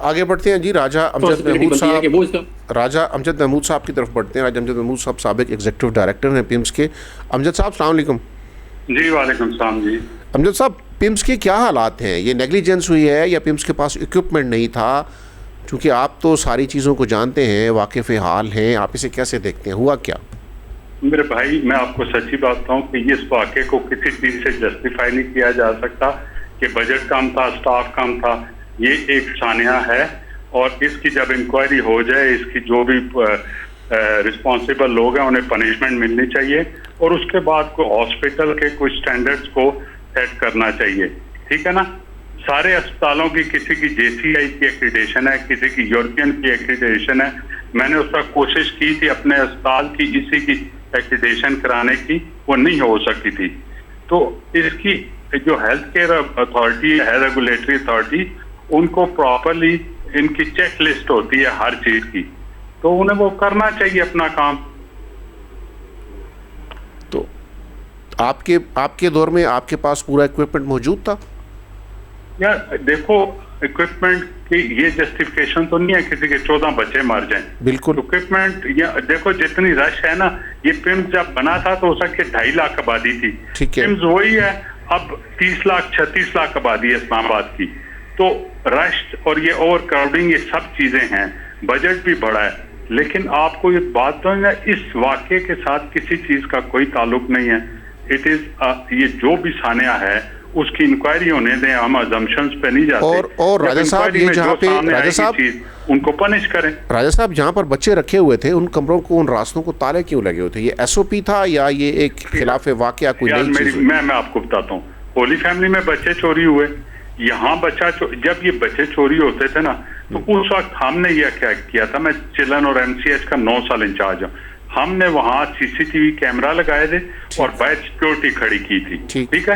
آگے بڑھتے ہیں جی، راجہ امجد محمود صاحب، راجہ امجد محمود صاحب کی طرف بڑھتے ہیں. راجہ امجد محمود صاحب سابق ایگزیکٹو ڈائریکٹر ہیں پیمس کے. امجد صاحب السلام علیکم. جی وعلیکم السلام. جی امجد صاحب، پیمس کے کیا حالات ہیں؟ یہ نیگلیجنس ہوئی ہے یا پیمس کے پاس اکوپمنٹ نہیں تھا؟ چونکہ آپ تو ساری چیزوں کو جانتے ہیں، واقف حال ہیں، آپ اسے کیسے دیکھتے ہیں؟ ہوا کیا؟ میرے بھائی میں آپ کو سچی بات بتاؤں کہ اس واقعے کو کسی چیز سے جسٹیفائی نہیں کیا جا سکتا کہ بجٹ کم تھا، سٹاف کم تھا. یہ ایک سانحہ ہے اور اس کی جب انکوائری ہو جائے، اس کی جو بھی رسپانسیبل لوگ ہیں انہیں پنشمنٹ ملنی چاہیے اور اس کے بعد کو ہاسپٹل کے کچھ سٹینڈرڈز کو سیٹ کرنا چاہیے. ٹھیک ہے نا؟ سارے اسپتالوں کی کسی کی جے سی آئی کی ایکریڈیشن ہے، کسی کی یورپین کی ایکریڈیشن ہے. میں نے اس وقت کوشش کی تھی اپنے اسپتال کی اسی کی ایکریڈیشن کرانے کی، وہ نہیں ہو سکی تھی. تو اس کی جو ہیلتھ کیئر اتھارٹی ہے، ریگولیٹری اتھارٹی، ان کو پراپرلی ان کی چیک لسٹ ہوتی ہے ہر چیز کی، تو انہیں وہ کرنا چاہیے اپنا کام. تو آپ کے دور میں آپ کے پاس پورا اکوپمنٹ موجود تھا؟ یار دیکھو، اکوپمنٹ کی یہ جسٹیفیکیشن تو نہیں ہے کسی کے 14 بچے مر جائیں. بالکل. اکوپمنٹ دیکھو جتنی رش ہے نا، یہ پمز جب بنا تھا تو اس کے 2.5 لاکھ آبادی تھی. پمز وہی ہے، اب 30 لاکھ 36 لاکھ آبادی ہے اسلام آباد کی. تو رش اور یہ اوور کراؤڈنگ، یہ سب چیزیں ہیں. بجٹ بھی بڑا ہے، لیکن آپ کو یہ بات تو ہے اس واقعے کے ساتھ کسی چیز کا کوئی تعلق نہیں ہے. یہ جو بھی سانحہ ہے اس کی انکوائری ہونے دیں، ہم ازمپشنز پہ نہیں جاتے. اور راجہ صاحب، یہ جہاں پہ راجہ صاحب ان کو پنش کریں. راجہ صاحب، جہاں پر بچے رکھے ہوئے تھے ان کمروں کو، ان راستوں کو تالے کیوں لگے ہوئے تھے؟ یہ ایس او پی تھا یا یہ ایک خلاف واقعہ کوئی نئی چیز؟ میں آپ کو بتاتا ہوں. ہولی فیملی میں بچے چوری ہوئے، یہاں جب یہ بچے چوری ہوتے تھے نا تو اس وقت ہم نے یہ کیا تھا، میں چلن اور ایم سی ایچ کا 9 سال انچارج ہوں. ہم نے وہاں سی سی ٹی وی کیمرہ لگائے تھے اور باہر سیکورٹی کھڑی کی تھی. ٹھیک ہے،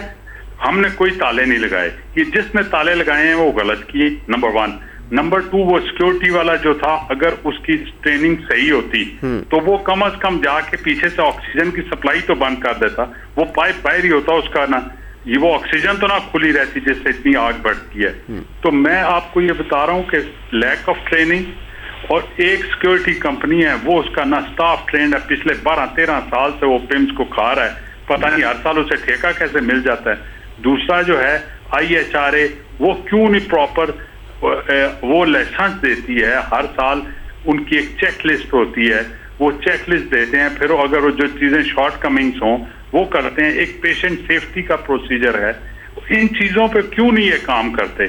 ہم نے کوئی تالے نہیں لگائے. کہ جس نے تالے لگائے ہیں وہ غلط کیے، نمبر 1. نمبر 2، وہ سیکورٹی والا جو تھا اگر اس کی ٹریننگ صحیح ہوتی تو وہ کم از کم جا کے پیچھے سے آکسیجن کی سپلائی تو بند کر دیتا. وہ پائپ باہر ہی ہوتا اس کا نا، یہ وہ آکسیجن تو نہ کھلی رہتی جس سے اتنی آگ بڑھتی ہے. تو میں آپ کو یہ بتا رہا ہوں کہ لیک آف ٹریننگ، اور ایک سیکورٹی کمپنی ہے وہ اس کا نہ سٹاف ٹرینڈ ہے، پچھلے 12-13 سال سے وہ پمز کو کھا رہا ہے. پتہ نہیں ہر سال اسے ٹھیکہ کیسے مل جاتا ہے. دوسرا جو ہے آئی ایچ آر اے، وہ کیوں نہیں پراپر وہ لائسنس دیتی ہے؟ ہر سال ان کی ایک چیک لسٹ ہوتی ہے، وہ چیک لسٹ دیتے ہیں، پھر اگر وہ جو چیزیں شارٹ کمنگس ہوں وہ کرتے ہیں. ایک پیشنٹ سیفٹی کا پروسیجر ہے. ان چیزوں پہ کیوں نہیں یہ کام کرتے؟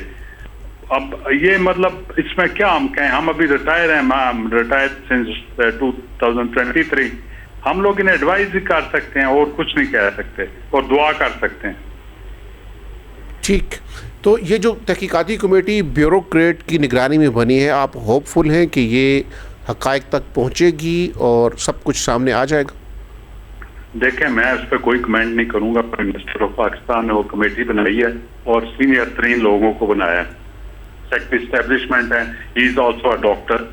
اب یہ مطلب اس میں کیا ہم کہیں؟ ہم ابھی ریٹائر ہیں، میں ریٹائر سنس 2023. ہم لوگ انہیں ایڈوائز بھی کر سکتے ہیں اور کچھ نہیں کہہ سکتے، اور دعا کر سکتے ہیں. ٹھیک. تو یہ جو تحقیقاتی کمیٹی بیوروکریٹ کی نگرانی میں بنی ہے، آپ ہوپ فل ہیں کہ یہ حقائق تک پہنچے گی اور سب کچھ سامنے آ جائے گا؟ دیکھیں، میں اس پہ کوئی کمنٹ نہیں کروں گا. پرائم منسٹر آف پاکستان نے وہ کمیٹی بنائی ہے اور سینئر ترین لوگوں کو بنایا ہے. سیکٹری اسٹیبلشمنٹ ہے، ہی از آلسو اے ڈاکٹر.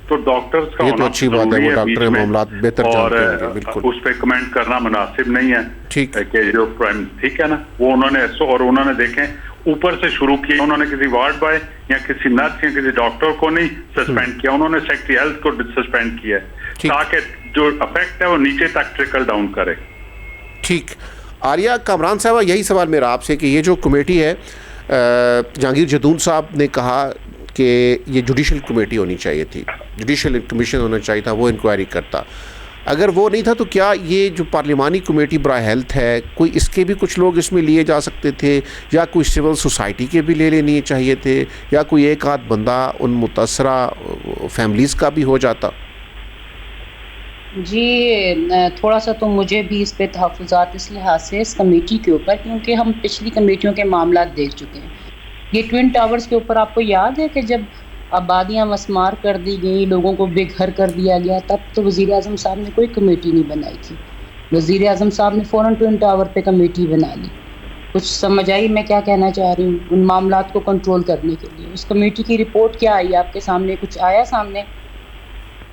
تو ڈاکٹرز کا ہونا اچھی بات ہے، وہ ڈاکٹر معاملات بہتر جانتے ہیں. بالکل، اس پہ کمنٹ کرنا مناسب نہیں ہے. ٹھیک کہ جو پرائم، ٹھیک ہے نا، وہ انہوں نے دیکھیں اوپر سے شروع کیا. انہوں نے کسی وارڈ بوائے یا کسی نرس یا کسی ڈاکٹر کو نہیں سسپینڈ کیا، انہوں نے سیکٹری ہیلتھ کو سسپینڈ کیا تاکہ جو افیکٹ ہے وہ نیچے تک ٹریکل ڈاؤن کرے. ٹھیک. عالیہ کامران صاحبہ، یہی سوال میرا آپ سے کہ یہ جو کمیٹی ہے، جہانگیر جدون صاحب نے کہا کہ یہ جوڈیشل کمیٹی ہونی چاہیے تھی، جوڈیشل کمیشن ہونا چاہیے تھا، وہ انکوائری کرتا. اگر وہ نہیں تھا تو کیا یہ جو پارلیمانی کمیٹی برائے ہیلتھ ہے، کوئی اس کے بھی کچھ لوگ اس میں لیے جا سکتے تھے، یا کوئی سول سوسائٹی کے بھی لے لینے چاہیے تھے، یا کوئی ایک آدھ بندہ ان متاثرہ فیملیز کا بھی ہو جاتا؟ جی تھوڑا سا تو مجھے بھی اس پہ تحفظات اس لحاظ سے اس کمیٹی کے اوپر، کیونکہ ہم پچھلی کمیٹیوں کے معاملات دیکھ چکے ہیں. یہ ٹوئن ٹاورز کے اوپر آپ کو یاد ہے کہ جب آبادیاں مسمار کر دی گئیں، لوگوں کو بے گھر کر دیا گیا، تب تو وزیر اعظم صاحب نے کوئی کمیٹی نہیں بنائی تھی. وزیر اعظم صاحب نے فوراً ٹوئن ٹاور پہ کمیٹی بنا لی. کچھ سمجھ آئی میں کیا کہنا چاہ رہی ہوں؟ ان معاملات کو کنٹرول کرنے کے لیے اس کمیٹی کی رپورٹ کیا آئی آپ کے سامنے؟ کچھ آیا سامنے؟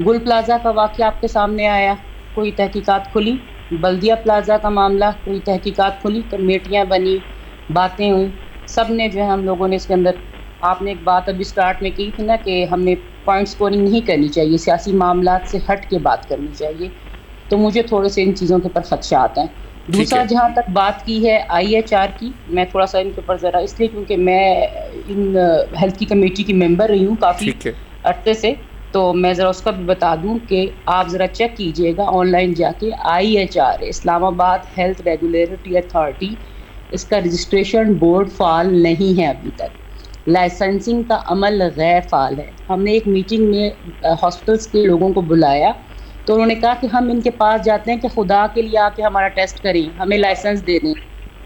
گل پلازا کا واقعہ آپ کے سامنے آیا، کوئی تحقیقات کھلی؟ بلدیہ پلازا کا معاملہ، کوئی تحقیقات کھلی؟ کمیٹیاں بنی، باتیں ہوئیں، سب نے جو ہے ہم لوگوں نے اس کے اندر. آپ نے ایک بات ابھی سٹارٹ میں کی تھی نا کہ ہم نے پوائنٹ سکورنگ نہیں کرنی چاہیے، سیاسی معاملات سے ہٹ کے بات کرنی چاہیے. تو مجھے تھوڑے سے ان چیزوں کے اوپر خدشات ہیں. دوسرا جہاں تک بات کی ہے IHR کی، میں تھوڑا سا ان کے اوپر ذرا اس لیے کیونکہ میں ان ہیلتھ کی کمیٹی کی ممبر رہی ہوں کافی عرصے سے، تو میں ذرا اس کا بھی بتا دوں کہ آپ ذرا چیک کیجئے گا آن لائن جا کے. IHR اسلام آباد ہیلتھ ریگولیٹری اتھارٹی، اس کا رجسٹریشن بورڈ فعال نہیں ہے ابھی تک. لائسنسنگ کا عمل غیر فعال ہے. ہم نے ایک میٹنگ میں ہاسپٹلس کے لوگوں کو بلایا تو انہوں نے کہا کہ ہم ان کے پاس جاتے ہیں کہ خدا کے لیے آ کے ہمارا ٹیسٹ کریں، ہمیں لائسنس دے دیں.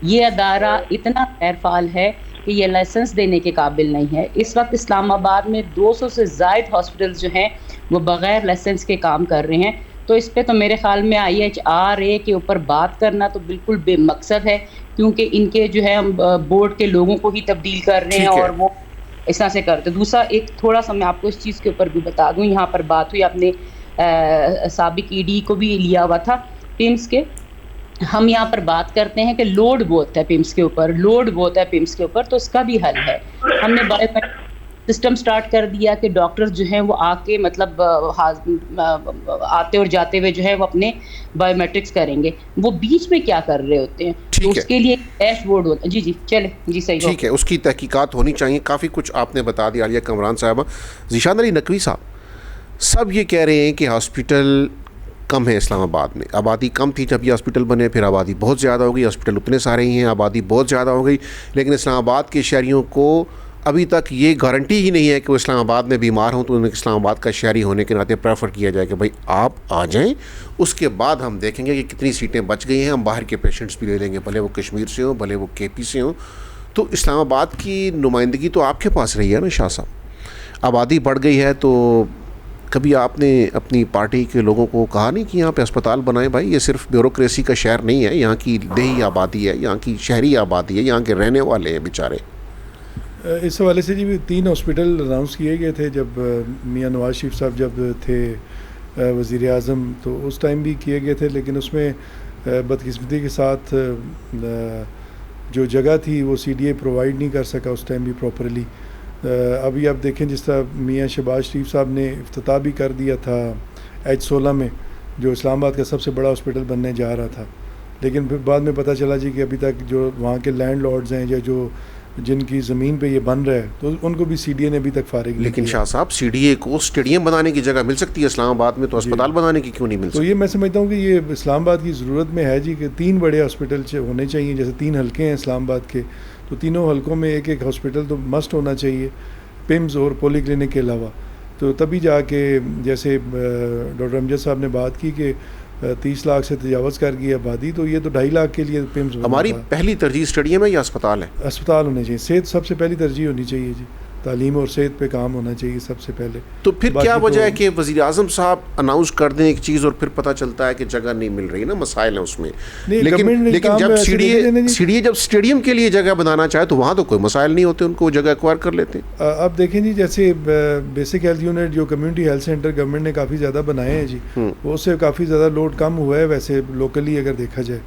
یہ ادارہ اتنا غیر فعال ہے کہ یہ لائسنس دینے کے قابل نہیں ہے. اس وقت اسلام آباد میں 200 سے زائد ہاسپٹلز جو ہیں وہ بغیر لائسنس کے کام کر رہے ہیں. تو اس پہ تو میرے خیال میں IHRA کے اوپر بات کرنا تو بالکل بے مقصد ہے، کیونکہ ان کے جو ہے بورڈ کے لوگوں کو ہی تبدیل کر رہے ہیں اور وہ اس طرح سے کرتے. دوسرا ایک تھوڑا سا میں آپ کو اس چیز کے اوپر بھی بتا دوں، یہاں پر بات ہوئی، آپ نے سابق ED کو بھی لیا ہوا تھا PIMS کے. ہم یہاں پر بات کرتے ہیں کہ لوڈ بہت ہے PIMS کے اوپر، لوڈ بہت ہے PIMS کے اوپر، تو اس کا بھی حل ہے. ہم نے بایو سسٹم سٹارٹ کر دیا کہ ڈاکٹر جو ہیں وہ آ کے مطلب آتے اور جاتے ہوئے جو ہے وہ اپنے بایو میٹرکس کریں گے. وہ بیچ میں کیا کر رہے ہوتے ہیں، تو اس کے لیے ڈیش بورڈ ہوتا ہے. جی چلے جی صحیح ٹھیک ہے، اس کی تحقیقات ہونی چاہیے. کافی کچھ آپ نے بتا دیا عالیہ کامران صاحبہ. ذیشان علی نقوی صاحب، سب یہ کہہ رہے ہیں کہ ہاسپٹل کم ہے اسلام آباد میں. آبادی کم تھی جب یہ ہاسپٹل بنے، پھر آبادی بہت زیادہ ہو گئی، ہاسپٹل اتنے سارے ہی ہیں، آبادی بہت زیادہ ہو گئی. لیکن اسلام آباد کے شہریوں کو ابھی تک یہ گارنٹی ہی نہیں ہے کہ وہ اسلام آباد میں بیمار ہوں تو انہیں اسلام آباد کا شہری ہونے کے ناطے پریفر کیا جائے کہ بھائی آپ آ جائیں، اس کے بعد ہم دیکھیں گے کہ کتنی سیٹیں بچ گئی ہیں، ہم باہر کے پیشنٹس بھی لے لیں گے، بھلے وہ کشمیر سے ہوں، بھلے وہ KP سے ہوں. تو اسلام آباد کی نمائندگی تو آپ کے پاس رہی ہے نا شاہ صاحب. آبادی بڑھ گئی ہے تو کبھی آپ نے اپنی پارٹی کے لوگوں کو کہا نہیں کہ یہاں پہ اسپتال بنائیں؟ بھائی یہ صرف بیوروکریسی کا شہر نہیں ہے، یہاں کی دیہی آبادی ہے، یہاں کی شہری آبادی ہے، یہاں کے رہنے والے ہیں بیچارے. اس حوالے سے جی 3 ہاسپٹل اناؤنس کیے گئے تھے جب میاں نواز شریف صاحب جب تھے وزیر اعظم، تو اس ٹائم بھی کیے گئے تھے. لیکن اس میں بدقسمتی کے ساتھ جو جگہ تھی وہ CDA پرووائڈ نہیں کر سکا اس ٹائم بھی پراپرلی. ابھی آپ دیکھیں جس طرح میاں شہباز شریف صاحب نے افتتاح بھی کر دیا تھا H16 میں، جو اسلام آباد کا سب سے بڑا ہاسپٹل بننے جا رہا تھا. لیکن پھر بعد میں پتہ چلا جی کہ ابھی تک جو وہاں کے لینڈ لارڈز ہیں یا جو جن کی زمین پہ یہ بن رہا ہے تو ان کو بھی CDA نے ابھی تک فارغ نہیں. لیکن شاہ صاحب CDA کو اسٹیڈیم بنانے کی جگہ مل سکتی ہے اسلام آباد میں، تو اسپتال بنانے کی کیوں نہیں مل سکتی؟ تو یہ میں سمجھتا ہوں کہ یہ اسلام آباد کی ضرورت میں ہے جی کہ 3 بڑے ہاسپٹل ہونے چاہیے. جیسے 3 حلقے ہیں اسلام آباد کے، تو تینوں حلقوں میں ایک ہاسپٹل تو مسٹ ہونا چاہیے PIMS اور پولی کلینک کے علاوہ. تو تبھی جا کے جیسے ڈاکٹر امجد صاحب نے بات کی کہ 30 لاکھ سے تجاوز کر گئی آبادی، تو یہ تو 2.5 لاکھ کے لیے PIMS. ہماری پہلی ترجیح اسٹیڈیم ہے یا اسپتال ہے؟ اسپتال ہونے چاہیے. صحت سب سے پہلی ترجیح ہونی چاہیے جی، تعلیم اور صحت پہ کام ہونا چاہیے سب سے پہلے. تو پھر کیا وجہ ہے کہ وزیر اعظم صاحب اناؤنس کر دیں ایک چیز اور پھر پتہ چلتا ہے کہ جگہ نہیں مل رہی نا؟ مسائل ہیں اس میں. لیکن جب CDA جب اسٹیڈیم کے لیے جگہ بنانا چاہے تو وہاں تو کوئی مسائل نہیں ہوتے، ان کو جگہ ایکوائر کر لیتے ہیں. اب دیکھیں جی جیسے بیسک ہیلتھ یونٹ جو کمیونٹی ہیلتھ سینٹر گورنمنٹ نے کافی زیادہ بنائے ہیں جی، اس سے کافی زیادہ لوڈ کم ہوا ہے ویسے لوکلی اگر دیکھا جائے.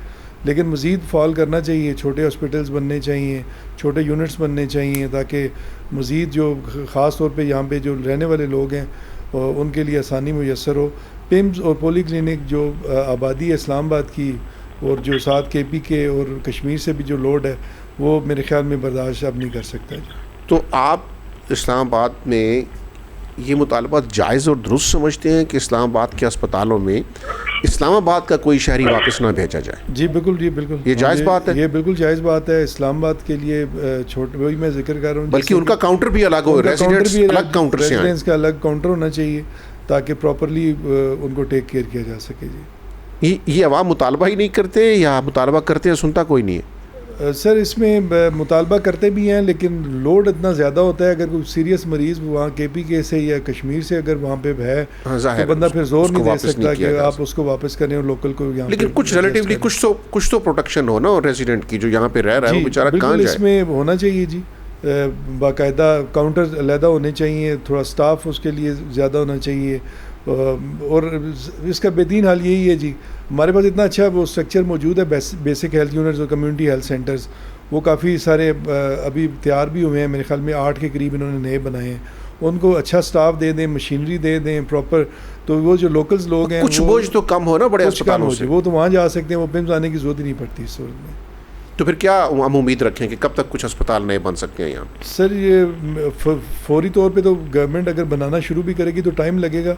لیکن مزید فال کرنا چاہیے، چھوٹے ہاسپٹلس بننے چاہیے، چھوٹے یونٹس بننے چاہیے تاکہ مزید جو خاص طور پہ یہاں پہ جو رہنے والے لوگ ہیں ان کے لیے آسانی میسر ہو. PIMS اور پولی کلینک جو آبادی ہے اسلام آباد کی اور جو ساتھ KP کے اور کشمیر سے بھی جو لوڈ ہے وہ میرے خیال میں برداشت اب نہیں کر سکتا جی. تو آپ اسلام آباد میں یہ مطالبات جائز اور درست سمجھتے ہیں کہ اسلام آباد کے اسپتالوں میں اسلام آباد کا کوئی شہری واپس نہ بھیجا جائے؟ جی بالکل، جی بالکل، یہ جائز بات ہے. یہ بالکل جائز بات ہے. اسلام آباد کے لیے چھوٹے، وہی میں ذکر کر رہا ہوں، بلکہ ان کا کاؤنٹر بھی الگ ہو، ریزیڈنٹس الگ کاؤنٹر سے ہیں، ریزیڈنٹس کا الگ کاؤنٹر ہونا چاہیے تاکہ پراپرلی ان کو ٹیک کیئر کیا جا سکے جی. یہ عوام مطالبہ ہی نہیں کرتے یا مطالبہ کرتے ہیں سنتا کوئی نہیں ہے؟ سر اس میں مطالبہ کرتے بھی ہیں لیکن لوڈ اتنا زیادہ ہوتا ہے. اگر کوئی سیریس مریض وہاں کے پی کے سے یا کشمیر سے اگر وہاں پہ ہے تو بندہ پھر زور نہیں دے سکتا کہ آپ اس کو واپس کریں اور لوکل کو یہاں. لیکن کچھ ریلیٹیولی کچھ تو پروٹیکشن ہو نا ریزیڈنٹ کی جو یہاں پہ رہ رہا ہے وہ بیچارہ کہاں جائے. اس میں ہونا چاہیے جی, باقاعدہ کاؤنٹر علیحدہ ہونے چاہیے, تھوڑا سٹاف اس کے لیے زیادہ ہونا چاہیے. اور اس کا بہترین حال یہی ہے جی, ہمارے پاس اتنا اچھا وہ اسٹرکچر موجود ہے, بیسک ہیلتھ یونٹس اور کمیونٹی ہیلتھ سینٹرز, وہ کافی سارے ابھی تیار بھی ہوئے ہیں, میرے خیال میں 8 کے قریب انہوں نے نئے بنائے ہیں. ان کو اچھا سٹاف دے دیں, مشینری دے دیں پراپر, تو وہ جو لوکلز لوگ ہیں کچھ بوجھ تو کم ہو نا بڑے اسپتالوں سے, وہ تو وہاں جا سکتے ہیں, وہ پمز آنے کی ضرورت ہی نہیں پڑتی اس صورت میں. تو پھر کیا ہم امید رکھیں کہ کب تک کچھ اسپتال نئے بن سکتے ہیں یہاں؟ سر یہ فوری طور پہ تو گورنمنٹ اگر بنانا شروع بھی کرے گی تو ٹائم لگے گا.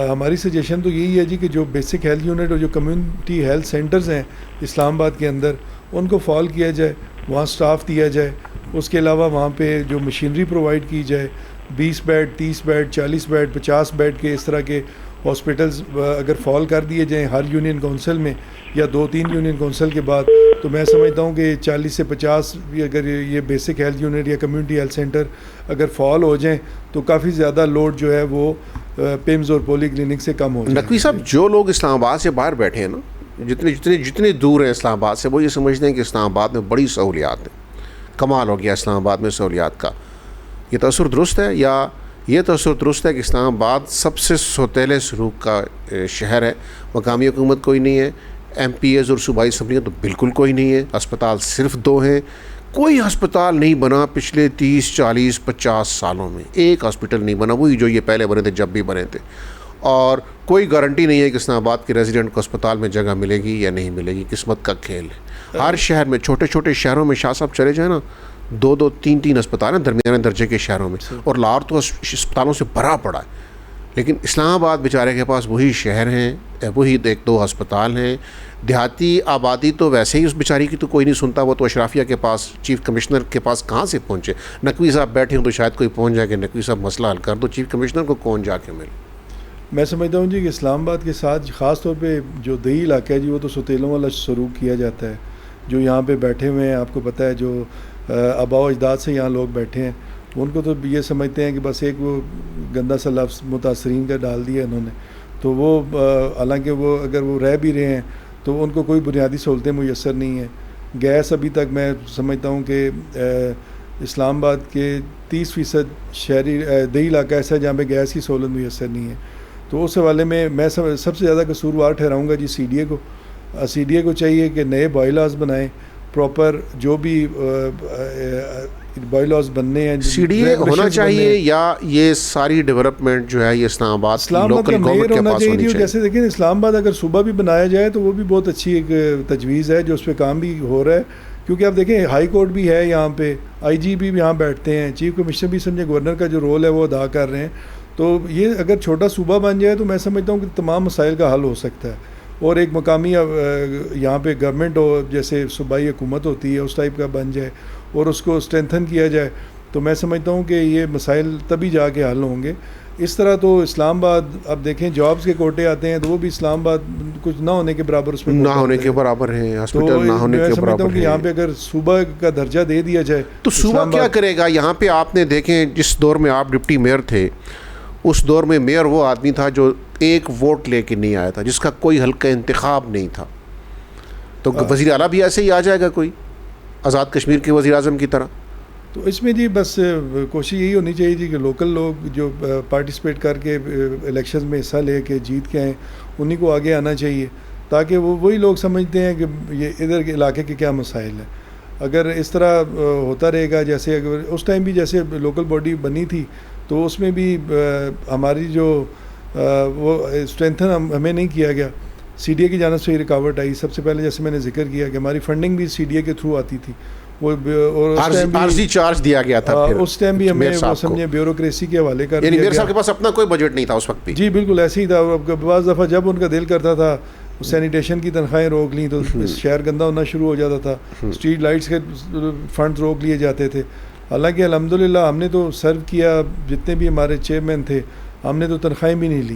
ہماری سجیشن تو یہی ہے جی کہ جو بیسک ہیلتھ یونٹ اور جو کمیونٹی ہیلتھ سینٹرز ہیں اسلام آباد کے اندر, ان کو فال کیا جائے, وہاں سٹاف دیا جائے. اس کے علاوہ وہاں پہ جو مشینری پرووائڈ کی جائے, 20 بیڈ 30 بیڈ 40 بیڈ 50 بیڈ کے اس طرح کے ہاسپٹلز اگر فال کر دیے جائیں ہر یونین کونسل میں یا 2-3 یونین کونسل کے بعد, تو میں سمجھتا ہوں کہ 40 سے 50 اگر یہ بیسک ہیلتھ یونٹ یا کمیونٹی ہیلتھ سینٹر اگر فال ہو جائیں تو کافی زیادہ لوڈ جو ہے وہ پیمز اور پولی کلینک سے کم ہو جائے. نقوی صاحب, جو لوگ اسلام آباد سے باہر بیٹھے ہیں نا, جتنے دور ہیں اسلام آباد سے, وہ یہ سمجھتے ہیں کہ اسلام آباد میں بڑی سہولیات ہیں, کمال ہو گیا اسلام آباد میں سہولیات کا. یہ تصور درست ہے یا یہ تصور درست ہے کہ اسلام آباد سب سے سوتیلے سلوک کا شہر ہے, مقامی حکومت کوئی نہیں ہے, ایم پی ایز اور صوبائی اسمبلیاں تو بالکل کوئی نہیں ہے, اسپتال صرف 2 ہیں, کوئی ہسپتال نہیں بنا پچھلے 30 40 50 سالوں میں, ایک ہاسپٹل نہیں بنا, وہی جو یہ پہلے بنے تھے جب بھی بنے تھے, اور کوئی گارنٹی نہیں ہے کہ اسلام آباد کے ریزیڈنٹ کو اسپتال میں جگہ ملے گی یا نہیں ملے گی, قسمت کا کھیل ہے. ہر شہر میں چھوٹے چھوٹے شہروں میں شاہ صاحب چلے جائیں نا, 2 3 اسپتال ہیں درمیانے درجے کے شہروں میں, اور لاہور تو اسپتالوں سے بھرا پڑا ہے. لیکن اسلام آباد بیچارے کے پاس وہی شہر ہیں, وہی 1-2 ہسپتال ہیں. دیہاتی آبادی تو ویسے ہی اس بیچاری کی تو کوئی نہیں سنتا, وہ تو اشرافیہ کے پاس, چیف کمشنر کے پاس کہاں سے پہنچے. نقوی صاحب بیٹھے ہوں تو شاید کوئی پہنچ جائے کہ نقوی صاحب مسئلہ حل کر دو, چیف کمشنر کو کون جا کے ملے. میں سمجھتا ہوں جی کہ اسلام آباد کے ساتھ خاص طور پہ جو دیہی علاقہ ہے جی, وہ تو ستیلوں والا سلوک کیا جاتا ہے. جو یہاں پہ بیٹھے ہوئے ہیں, آپ کو پتہ ہے, جو آباء و اجداد سے یہاں لوگ بیٹھے ہیں, ان کو تو یہ سمجھتے ہیں کہ بس ایک وہ گندا سا لفظ متاثرین کا ڈال دیا انہوں نے, تو وہ حالانکہ وہ اگر وہ رہ بھی رہے ہیں تو ان کو کوئی بنیادی سہولتیں میسر نہیں ہیں. گیس ابھی تک میں سمجھتا ہوں کہ اسلام آباد کے 30% شہری دیہی علاقہ ایسا ہے جہاں پہ گیس کی سہولت میسر نہیں ہے. تو اس حوالے میں سب سے زیادہ قصوروار ٹھہراؤں گا جی سی ڈی اے کو چاہیے کہ نئے بائی لاز بنائیں پراپر, جو بھی بائی لاز بننے ہیں سی ڈی اے ہونا چاہیے, یا یہ ساری ڈیولپمنٹ جو ہے یہ اسلام آباد لوکل گورنمنٹ کے پاس ہونی چاہیے. جیسے دیکھیں اسلام آباد اگر صوبہ بھی بنایا جائے تو وہ بھی بہت اچھی ایک تجویز ہے, جو اس پہ کام بھی ہو رہا ہے. کیونکہ آپ دیکھیں ہائی کورٹ بھی ہے یہاں پہ, آئی جی بھی یہاں بیٹھتے ہیں, چیف کمشنر بھی سمجھے گورنر کا جو رول ہے وہ ادا کر رہے ہیں. تو یہ اگر چھوٹا صوبہ بن جائے تو میں سمجھتا ہوں کہ تمام مسائل کا حل ہو سکتا ہے. اور ایک مقامی یہاں پہ گورنمنٹ ہو, جیسے صوبائی حکومت ہوتی ہے, اس ٹائپ کا بن جائے اور اس کو اسٹرینتھن کیا جائے, تو میں سمجھتا ہوں کہ یہ مسائل تبھی جا کے حل ہوں گے. اس طرح تو اسلام آباد اب دیکھیں جابس کے کوٹے آتے ہیں تو وہ بھی اسلام آباد کچھ نہ ہونے کے برابر, اس میں نہ ہونے کے برابر ہیں, ہاسپٹل نہ ہونے کے برابر ہیں. یہاں پہ اگر صوبہ کا درجہ دے دیا جائے تو صوبہ کیا کرے گا. یہاں پہ آپ نے دیکھیں جس دور میں آپ ڈپٹی میئر تھے, اس دور میں میئر وہ آدمی تھا جو ایک ووٹ لے کے نہیں آیا تھا, جس کا کوئی حلقہ انتخاب نہیں تھا. تو وزیر اعلیٰ بھی ایسے ہی آ جائے گا کوئی آزاد کشمیر کے وزیر اعظم کی طرح. تو اس میں جی بس کوشش یہی ہونی چاہیے جی کہ لوکل لوگ جو پارٹیسپیٹ کر کے الیکشنز میں حصہ لے کے جیت کے آئیں, انہیں کو آگے آنا چاہیے, تاکہ وہی لوگ سمجھتے ہیں کہ یہ ادھر کے علاقے کے کیا مسائل ہیں. اگر اس طرح ہوتا رہے گا, جیسے اگر اس ٹائم بھی جیسے لوکل باڈی بنی تھی تو اس میں بھی ہماری جو وہ اسٹرینتھن ہمیں نہیں کیا گیا, سی ڈی اے کی جانب سے ہی رکاوٹ آئی. سب سے پہلے جیسے میں نے ذکر کیا کہ ہماری فنڈنگ بھی سی ڈی اے کے تھرو آتی تھی, وہ عارضی چارج دیا گیا تھا. اس ٹائم بھی ہمیں وہ سمجھے بیوروکریسی کے حوالے کر دیا گیا. میئر صاحب کے پاس اپنا کوئی بجٹ نہیں تھا اس وقت بھی. جی بالکل ایسے ہی تھا. بعض دفعہ جب ان کا دل کرتا تھا سینیٹیشن کی تنخواہیں روک لیں تو شہر گندا ہونا شروع ہو جاتا تھا, اسٹریٹ لائٹس کے فنڈز روک لیے جاتے تھے. حالانکہ الحمدللہ ہم نے تو سرو کیا, جتنے بھی ہمارے چیئرمین تھے ہم نے تو تنخواہیں بھی نہیں لی.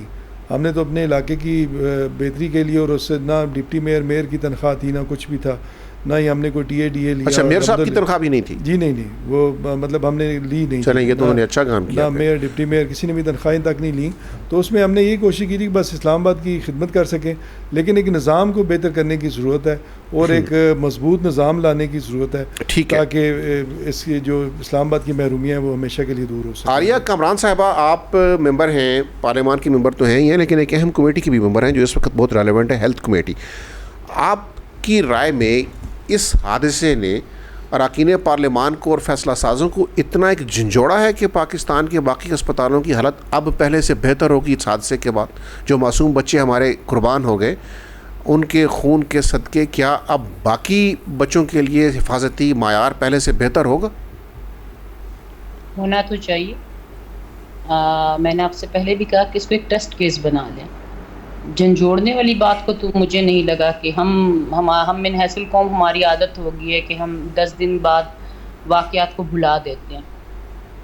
ہم نے تو اپنے علاقے کی بہتری کے لیے, اور اس سے نہ ڈپٹی میئر کی تنخواہ تھی نہ کچھ بھی تھا. نہ ہی ہم نے کوئی ٹی اے ڈی اے لیا. اچھا میئر صاحب کی تنخواہ بھی نہیں تھی؟ جی نہیں وہ مطلب ہم نے لی نہیں. چلیں یہ تو انہوں نے اچھا کام کیا. نہ میئر ڈپٹی میئر کسی نے بھی تنخواہیں تک نہیں لیں. تو اس میں ہم نے یہی کوشش کی تھی کہ بس اسلام آباد کی خدمت کر سکیں, لیکن ایک نظام کو بہتر کرنے کی ضرورت ہے اور ایک مضبوط نظام لانے کی ضرورت ہے تاکہ اس کی جو اسلام آباد کی محرومیاں ہیں وہ ہمیشہ کے لیے دور ہو سکیں. عالیہ کامران صاحبہ, آپ ممبر ہیں, پارلیمان کی ممبر تو ہیں ہی ہیں, لیکن ایک اہم کمیٹی کی بھی ممبر ہیں جو اس وقت بہت ریلیونٹ ہے, ہیلتھ کمیٹی. آپ کی رائے میں اس حادثے نے اراکین پارلیمان کو اور فیصلہ سازوں کو اتنا ایک جھنجھوڑا ہے کہ پاکستان کے باقی اسپتالوں کی حالت اب پہلے سے بہتر ہوگی اس حادثے کے بعد؟ جو معصوم بچے ہمارے قربان ہو گئے ان کے خون کے صدقے کیا اب باقی بچوں کے لیے حفاظتی معیار پہلے سے بہتر ہوگا؟ ہونا تو چاہیے. میں نے آپ سے پہلے بھی کہا کہ اس کو ایک ٹیسٹ کیس بنا لیں. جھنجھوڑنے والی بات کو تو مجھے نہیں لگا کہ ہم من حیث القوم ہماری عادت ہو گئی ہے کہ ہم 10 دن بعد واقعات کو بھلا دیتے ہیں,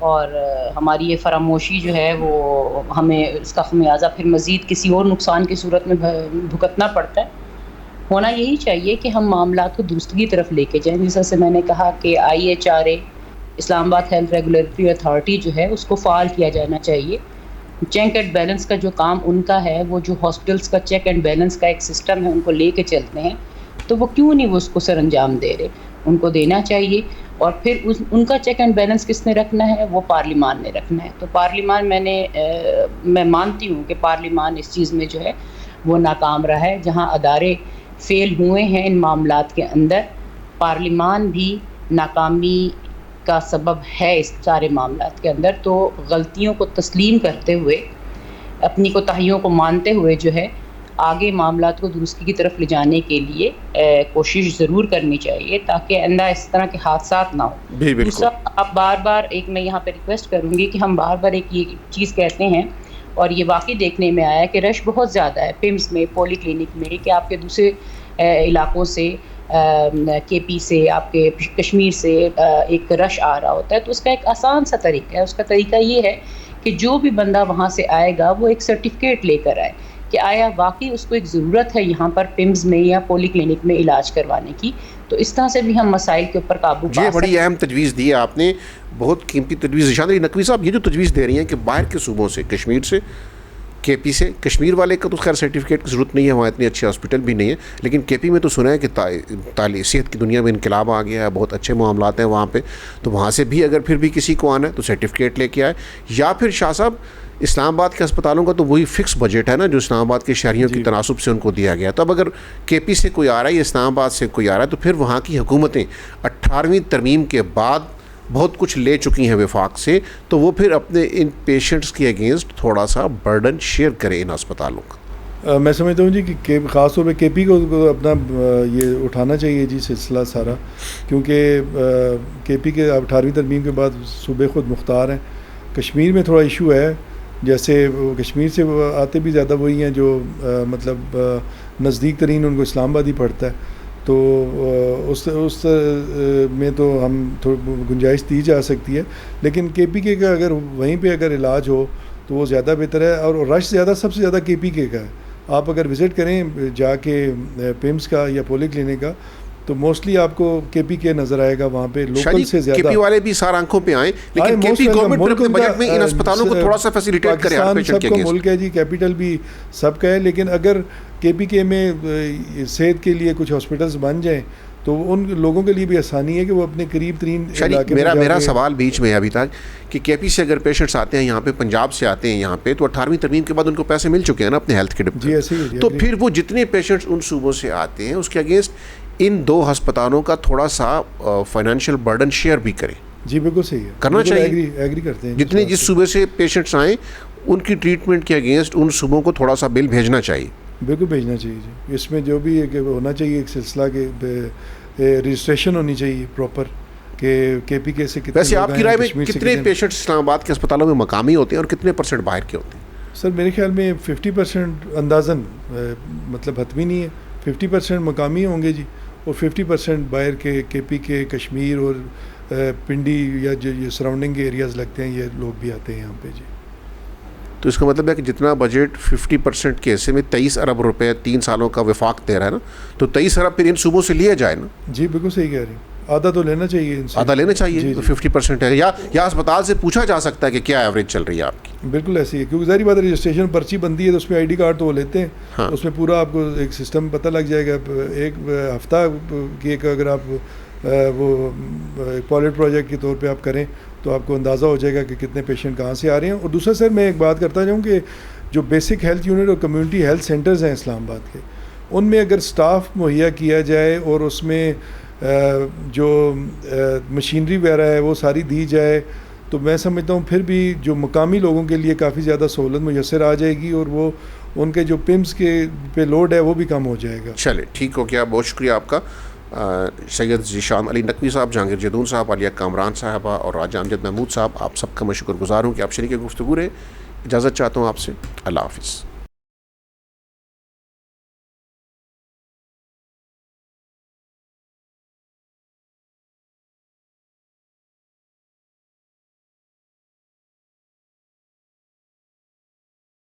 اور ہماری یہ فراموشی جو ہے وہ ہمیں اس کا خمیازہ پھر مزید کسی اور نقصان کی صورت میں بھگتنا پڑتا ہے. ہونا یہی چاہیے کہ ہم معاملات کو درستگی طرف لے کے جائیں. جیسا سے میں نے کہا کہ IHRA اسلام آباد ہیلتھ ریگولیٹری اتھارٹی جو ہے اس کو فعال کیا جانا چاہیے. چیک اینڈ بیلنس کا جو کام ان کا ہے, وہ جو ہاسپٹلس کا چیک اینڈ بیلنس کا ایک سسٹم ہے ان کو لے کے چلتے ہیں, تو وہ کیوں نہیں وہ اس کو سر انجام دے رہے؟ ان کو دینا چاہیے. اور پھر ان کا چیک اینڈ بیلنس کس نے رکھنا ہے؟ وہ پارلیمان نے رکھنا ہے. تو پارلیمان میں مانتی ہوں کہ پارلیمان اس چیز میں جو ہے وہ ناکام رہا ہے. جہاں ادارے فیل ہوئے ہیں ان معاملات کے اندر, پارلیمان بھی ناکامی کا سبب ہے اس سارے معاملات کے اندر. تو غلطیوں کو تسلیم کرتے ہوئے, اپنی کوتاہیوں کو مانتے ہوئے جو ہے آگے معاملات کو درستی کی طرف لے جانے کے لیے کوشش ضرور کرنی چاہیے تاکہ آئندہ اس طرح کے حادثات نہ ہوں. دوسرا, آپ بار بار ایک میں یہاں پہ ریکویسٹ کروں گی کہ ہم بار بار ایک یہ چیز کہتے ہیں, اور یہ واقعی دیکھنے میں آیا کہ رش بہت زیادہ ہے پمس میں, پولی کلینک میں, کہ آپ کے دوسرے علاقوں سے, کے پی سے, آپ کے کشمیر سے ایک رش آ رہا ہوتا ہے. تو اس کا ایک آسان سا طریقہ ہے. اس کا طریقہ یہ ہے کہ جو بھی بندہ وہاں سے آئے گا وہ ایک سرٹیفکیٹ لے کر آئے کہ آیا واقعی اس کو ایک ضرورت ہے یہاں پر پمز میں یا پولی کلینک میں علاج کروانے کی. تو اس طرح سے بھی ہم مسائل کے اوپر قابو پا سکتے ہیں. بڑی اہم تجویز دی ہے آپ نے, بہت قیمتی تجویز. ذیشان علی نقوی صاحب, یہ جو تجویز دے رہی ہیں کہ باہر کے صوبوں سے, کشمیر سے, کے پی سے, کشمیر والے کا تو خیر سرٹیفکیٹ کی ضرورت نہیں ہے, وہاں اتنے اچھے ہاسپٹل بھی نہیں ہے, لیکن کے پی میں تو سنا ہے کہ صحت کی دنیا میں انقلاب آ گیا ہے, بہت اچھے معاملات ہیں وہاں پہ. تو وہاں سے بھی اگر پھر بھی کسی کو آنا ہے تو سرٹیفکیٹ لے کے آئے. یا پھر شاہ صاحب اسلام آباد کے اسپتالوں کا تو وہی فکس بجٹ ہے نا جو اسلام آباد کے شہریوں کی تناسب سے ان کو دیا گیا. تو اب اگر کے پی سے کوئی آ رہا ہے یا اسلام آباد سے کوئی آ رہا ہے تو پھر وہاں کی حکومتیں 18ویں ترمیم کے بعد بہت کچھ لے چکی ہیں وفاق سے, تو وہ پھر اپنے ان پیشنٹس کے اگینسٹ تھوڑا سا برڈن شیئر کرے ان اسپتالوں کا. میں سمجھتا ہوں جی کہ خاص طور پہ کے پی کو اپنا یہ اٹھانا چاہیے جی سلسلہ سارا, کیونکہ کے پی کے 18ویں ترمیم کے بعد صوبے خود مختار ہیں. کشمیر میں تھوڑا ایشو ہے, جیسے کشمیر سے آتے بھی زیادہ وہی ہیں جو مطلب نزدیک ترین ان کو اسلام آباد ہی پڑتا ہے. تو اس میں تو ہم گنجائش دی جا سکتی ہے, لیکن کے پی کے کا اگر وہیں پہ اگر علاج ہو تو وہ زیادہ بہتر ہے. اور رش زیادہ سب سے زیادہ کے پی کے کا ہے. آپ اگر وزٹ کریں جا کے پیمس کا یا پولی کلینک کا تو موسٹلی آپ کو کے پی کے نظر آئے گا وہاں پہ لوکل سے زیادہ. کے پی والے بھی سار آنکھوں پہ آئیں, لیکن کے پی گورنمنٹ اپنے بجٹ میں ان اسپتالوں کو تھوڑا سا فیسیلیٹیٹ کرے ہر پیشنٹ کے. سب کو ملک ہے جی, کیپٹل بھی سب کا ہے, لیکن اگر کے پی کے میں صحت کے لیے کچھ ہاسپٹلس بن جائیں تو ان لوگوں کے لیے بھی آسانی ہے کہ وہ اپنے قریب ترین علاقے میں. میرا سوال بیچ میں ہے ابھی تک کہ کے پی سے اگر پیشنٹس آتے ہیں یہاں پہ, پنجاب سے آتے ہیں یہاں پہ, تو 18ویں ترمیم کے بعد ان کو پیسے مل چکے ہیں نا اپنے ہیلتھ کے ڈپٹ. جی ایسے ہی. تو پھر وہ جتنے پیشنٹس ان صوبوں سے آتے ہیں اس کے اگینسٹ ان 2 ہسپتالوں کا تھوڑا سا فائنینشیل برڈن شیئر بھی کریں. جی بالکل صحیح ہے, کرنا چاہیے. ایگری کرتے ہیں. جتنے جس صوبے سے پیشنٹس آئیں ان کی ٹریٹمنٹ کے اگینسٹ ان صوبوں کو تھوڑا سا بل بھیجنا چاہیے. بالکل بھیجنا چاہیے جی. اس میں جو بھی ہونا چاہیے ایک سلسلہ کے رجسٹریشن ہونی چاہیے پراپر کہ کے پی کے سے کتنے. ویسے آپ کی رائے میں کتنے پیشنٹس اسلام آباد کے اسپتالوں میں مقامی ہوتے ہیں اور کتنے % باہر کے ہوتے ہیں؟ سر میرے خیال میں 50% اندازاً, مطلب حتمی نہیں ہے, 50% مقامی ہوں گے جی, اور 50% باہر کے پی کے, کشمیر اور پنڈی یا جو یہ سراؤنڈنگ ایریاز لگتے ہیں یہ لوگ بھی آتے ہیں یہاں پہ جی. تو اس کا مطلب ہے کہ جتنا بجٹ 50% کے حصے میں 23 ارب روپے 3 سالوں کا وفاق دے رہا ہے نا, تو 23 ارب پھر ان صوبوں سے لیا جائے نا. جی بالکل صحیح کہہ رہے ہیں, آدھا تو لینا چاہیے ان سے, آدھا لینا چاہیے. جی, تو 50% ہے, یا اسپتال سے پوچھا جا سکتا ہے کہ کیا ایوریج چل رہی ہے آپ کی. بالکل ایسی ہے, کیونکہ ظاہری بات ہے رجسٹریشن پرچی بنتی ہے تو اس میں آئی ڈی کارڈ تو وہ لیتے ہیں. ہاں. اس میں پورا آپ کو ایک سسٹم پتہ لگ جائے گا. ایک ہفتہ کی ایک اگر آپ وہ پائلٹ پروجیکٹ کے طور پہ آپ کریں تو آپ کو اندازہ ہو جائے گا کہ کتنے پیشنٹ کہاں سے آ رہے ہیں. اور دوسرا سر میں ایک بات کرتا جاؤں کہ جو بیسک ہیلتھ یونٹ اور کمیونٹی ہیلتھ سینٹرز ہیں اسلام آباد کے, ان میں اگر سٹاف مہیا کیا جائے اور اس میں جو مشینری وغیرہ ہے وہ ساری دی جائے تو میں سمجھتا ہوں پھر بھی جو مقامی لوگوں کے لیے کافی زیادہ سہولت میسر آ جائے گی, اور وہ ان کے جو پمس کے پہ لوڈ ہے وہ بھی کم ہو جائے گا. چلے ٹھیک ہو گیا, بہت شکریہ آپ کا. سید ذیشان علی نقوی صاحب, جہانگیر جدون صاحب, عالیہ کامران صاحبہ اور راجہ امجد محمود صاحب, آپ سب کا میں شکر گزار ہوں کہ آپ شریک گفتگو رہے. اجازت چاہتا ہوں آپ سے. اللہ حافظ.